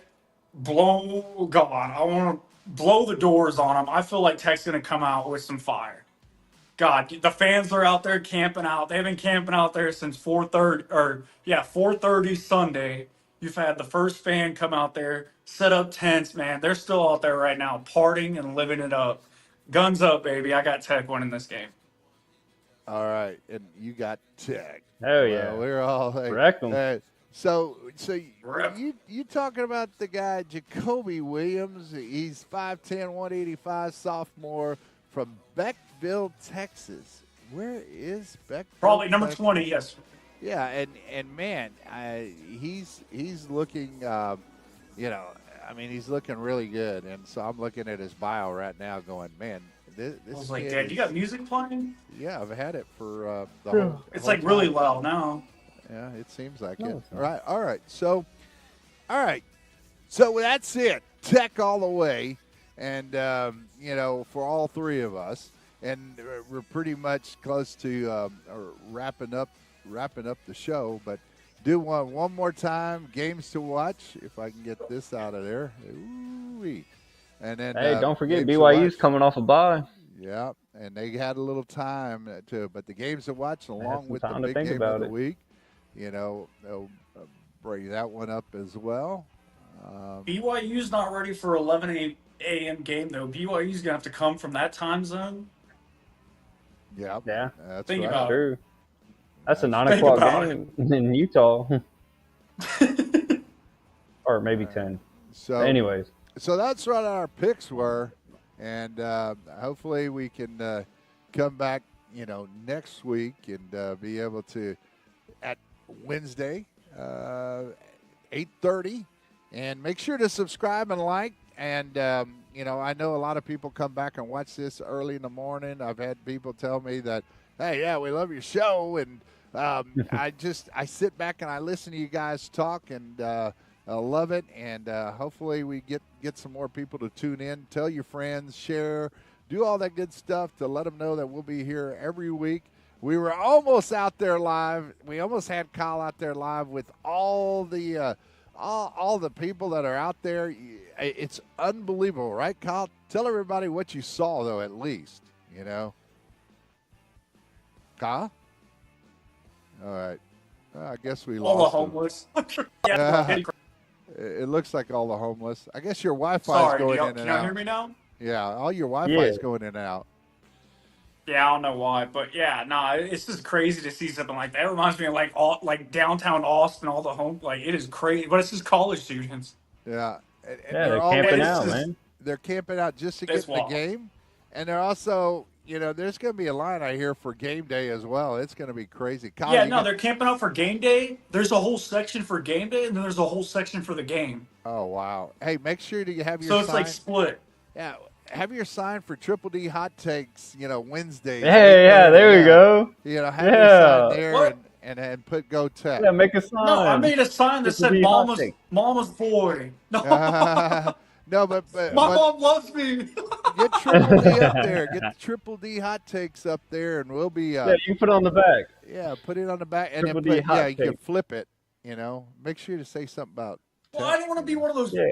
blow. God, I want to blow the doors on him. I feel like Tech's going to come out with some fire. God, the fans are out there camping out. They've been camping out there since 4:30 Sunday. You've had the first fan come out there, set up tents, man. They're still out there right now, partying and living it up. Guns up, baby. I got Tech winning this game. All right, and you got Tech. Hell yeah. We're all like, Wreck 'em. so Rep. you talking about the guy Jacoby Williams? He's 5'10", 185, sophomore from Beckville, Texas. Where is Beckville? Probably number Texas? 20, yes. Yeah, and man, he's looking, he's looking really good. And so I'm looking at his bio right now, going, man, this I was like, kid Dad, you got music playing? Yeah, I've had it for the whole. It's whole like really time. loud now. Yeah, it seems like No, it. it's All right. So that's it. Tech all the way, and for all three of us, and we're pretty much close to wrapping up the show. But do one more time. Games to watch. If I can get this out of there. Ooh-wee. And then Hey, don't forget games to BYU's watch. coming off a bye. Yeah, and they had a little time but the games to watch along some with the time to big think game about of the it. week, they'll bring that one up as well. BYU's not ready for 11 a.m. game, though. BYU's going to have to come from that time zone. Yeah, Yeah. that's Think right. about True. That's a 9 Think o'clock about game in Utah. Or maybe 10. So Anyways. So that's what our picks were, and hopefully we can come back, next week and be able to at Wednesday, 8:30, and make sure to subscribe and like. And I know a lot of people come back and watch this early in the morning. I've had people tell me that, hey, yeah, we love your show, and I sit back and I listen to you guys talk, and I love it, and hopefully we get some more people to tune in. Tell your friends, share, do all that good stuff to let them know that we'll be here every week. We were almost out there live. We almost had Kyle out there live with all the people that are out there. It's unbelievable, right, Kyle? Tell everybody what you saw, though, at least, Kyle? All right. I guess we All the lost him. homeless. Yeah, It looks like all the homeless. I guess your Wi-Fi is sorry, going in can and y'all out. hear me now? Yeah, all your Wi-Fi is Yeah. going in and out. Yeah, I don't know why, but yeah, it's just crazy to see something like that. It reminds me of like downtown Austin, all the it is crazy, but it's just college students. Yeah, and Yeah, they're all camping it's out, just- man. They're camping out just to That's get in the wild. game, and they're also, there's going to be a line I hear for game day as well. It's going to be crazy. Kyle, Yeah, you no, got- they're camping out for game day. There's a whole section for game day, and then there's a whole section for the game. Oh wow! Hey, make sure to have your So it's sign. like split. Yeah, have your sign for Triple D Hot Takes. Wednesday. Hey, yeah, there we go. Have your Yeah. sign there What? and put Go Tech. Yeah, make a sign. No, I made a sign that This would said be hot "Mama's take. Mama's boy." No, No, but my but mom loves me. get Triple D up there. Get the Triple D Hot Takes up there, and we'll be Yeah, you put it on the back. put it on the back, and Triple then D Hot you can Take. flip it. Make sure to say something about. Well, I don't want to be one of those. Yeah.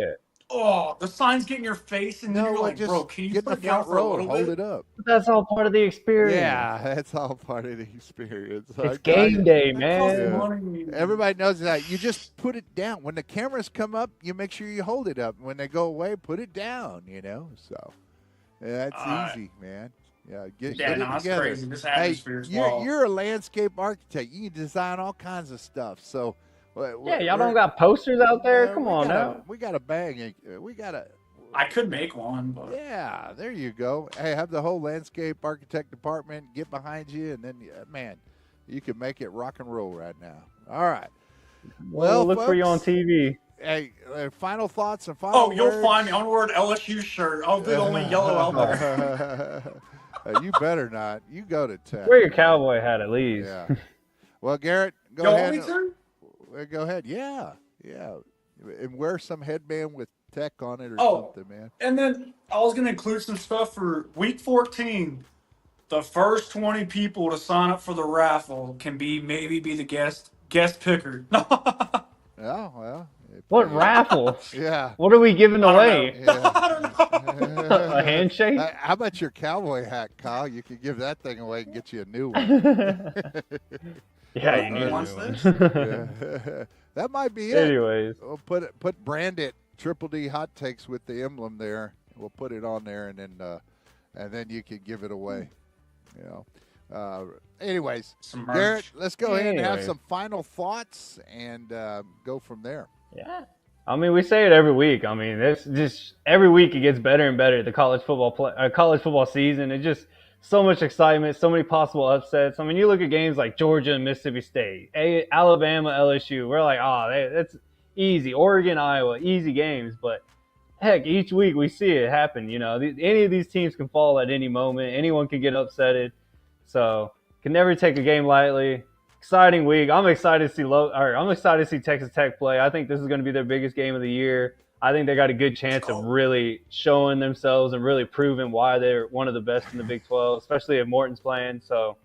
Oh, the signs get in your face, and then No, you're like, just bro, can you get in put the it down front for a row and little hold bit? it up. But that's all part of the experience. Yeah, that's all part of the experience. It's game day, That costs man. Yeah. money. Everybody knows that. You just put it down. When the cameras come up, you make sure you hold it up. When they go away, put it down, So that's easy, man. Yeah, get Yeah, it no, it's together. crazy. This Hey, atmosphere is wild. you're a landscape architect. You can design all kinds of stuff. So Yeah, y'all don't got posters out there? Come we on gotta- now. We got a bang. We got a. I could make one, but Yeah, there you go. Hey, have the whole landscape architect department get behind you, and then, man, you can make it rock and roll right now. All right. Well, look for you on folks, TV. Hey, final thoughts and final oh, you'll words? find me. I'm gonna wear an LSU shirt. I'll be the only yellow out there. You better not. You go to Tech. Wear your cowboy hat at least. Yeah. Well, Garrett, go Y'all ahead. want me to? Go ahead. Yeah. And wear some headband with tech on it or Oh, something, man. and then I was gonna include some stuff for week 14. The first 20 people to sign up for the raffle can maybe be the guest picker. Yeah, well. What raffle? Yeah. What are we giving I don't away? know. Yeah. I don't know. A handshake? How about your cowboy hat, Kyle? You could give that thing away and get you a new one. Yeah, you Who need a wants new one. this? Yeah. That might be it. Anyways, We'll brand it Triple D Hot Takes with the emblem there. We'll put it on there, and then you can give it away. You know. Anyways, Some Garrett, merch. let's go ahead and have Anyway. some final thoughts and go from there. yeah. I mean, we say it every week. I mean, it's just every week it gets better and better. The college football season. It's just so much excitement, so many possible upsets. I mean, you look at games like Georgia and Mississippi State, Alabama, LSU. We're like, that's easy. Oregon, Iowa, easy games. But heck, each week we see it happen. You know, any of these teams can fall at any moment. Anyone can get upsetted. So can never take a game lightly. Exciting week. I'm excited to see Texas Tech play. I think this is going to be their biggest game of the year. I think they got a good chance of really showing themselves and really proving why they're one of the best in the Big 12, especially if Morton's playing. So,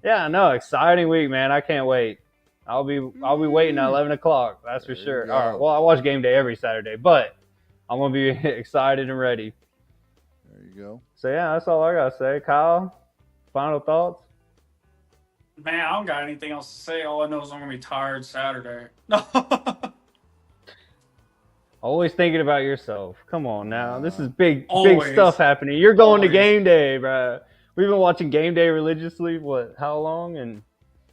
yeah, no, exciting week, man. I can't wait. I'll be waiting at 11 o'clock. That's for There you sure. go. All right. Well, I watch game day every Saturday, but I'm gonna be excited and ready. There you go. So yeah, that's all I gotta say. Kyle, final thoughts? Man, I don't got anything else to say. All I know is I'm gonna be tired Saturday. Always thinking about yourself. Come on now. This is big Always. stuff happening. You're going to Always. game day, bro. We've been watching game day religiously. How long? And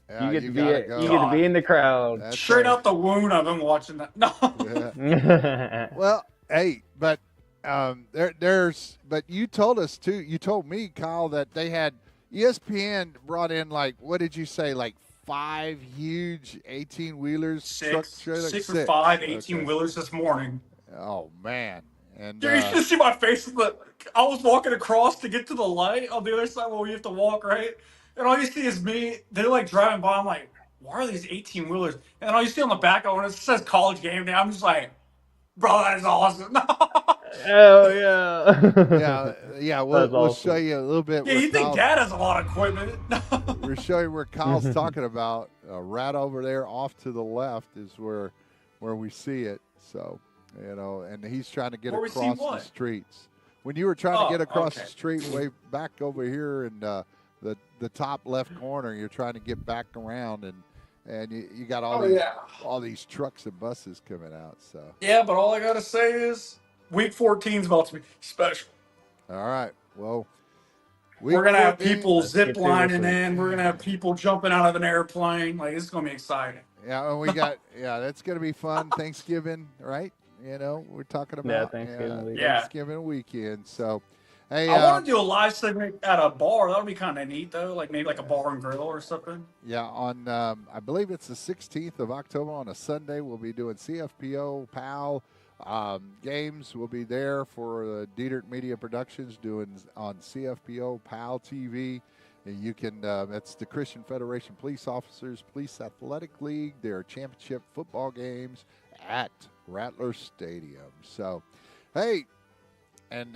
Yeah, you get to gotta go. you get to be in the crowd. That's Straight right. out the wound, I've been watching that. No. Yeah. Well, hey, but but you told us too. You told me, Kyle, that they had ESPN brought in like, what did you say, like 5 huge 18-wheelers, Six or six. five Okay. 18-wheelers this morning. Oh man, and Dude, you should see my face. I was walking across to get to the light on the other side where we have to walk, right? And all you see is me. They're like driving by. I'm like, why are these 18-wheelers? And all you see on the back of it, it says college game day. I'm just like, bro, that is awesome. Hell yeah. yeah, That's we'll awesome. show you a little bit. Yeah, where you think Kyle- Dad has a lot of equipment? We're showing where Kyle's talking about. Right over there, off to the left, is where we see it. So, you know, and he's trying to get Where we see across the what? streets. When you were trying to get across okay. the street, way back over here in the top left corner, you're trying to get back around, and you got all these trucks and buses coming out. So, Yeah, but all I gotta say is, week 14 is about to be special. all right, well, We're gonna have 14 people Let's get zip through lining this week. in. We're gonna have people jumping out of an airplane. Like, it's gonna be exciting. Yeah, and we got that's gonna be fun. Thanksgiving, right? You know, we're talking about Thanksgiving weekend. Yeah. Thanksgiving weekend. So, hey, I want to do a live segment at a bar. That would be kind of neat, though. Like maybe like a bar and grill or something. yeah, on I believe it's the 16th of October on a Sunday. We'll be doing CFPO PAL games. We'll be there for Dietert Media Productions doing on CFPO PAL TV. And you can, that's the Christian Federation Police Officers Police Athletic League, their championship football games at Rattler Stadium. So, hey, and,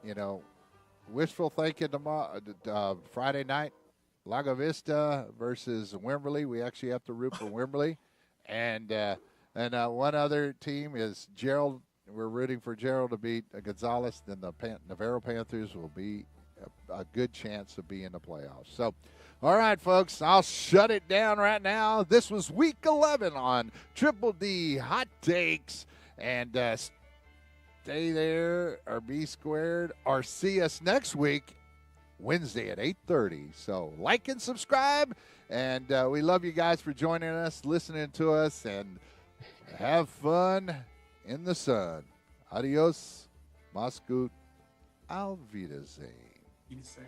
you know, wishful thinking tomorrow, Friday night, Lago Vista versus Wimberley. We actually have to root for Wimberley. And one other team is Gerald. We're rooting for Gerald to beat Gonzales. Then the Navarro Panthers will be a good chance of being in the playoffs. So, all right, folks, I'll shut it down right now. This was week 11 on Triple D Hot Takes. And stay there or be squared or see us next week, Wednesday at 8:30. So like and subscribe. And we love you guys for joining us, listening to us, and have fun in the sun. Adios. Mach's gut. Auf Wiedersehen. You say.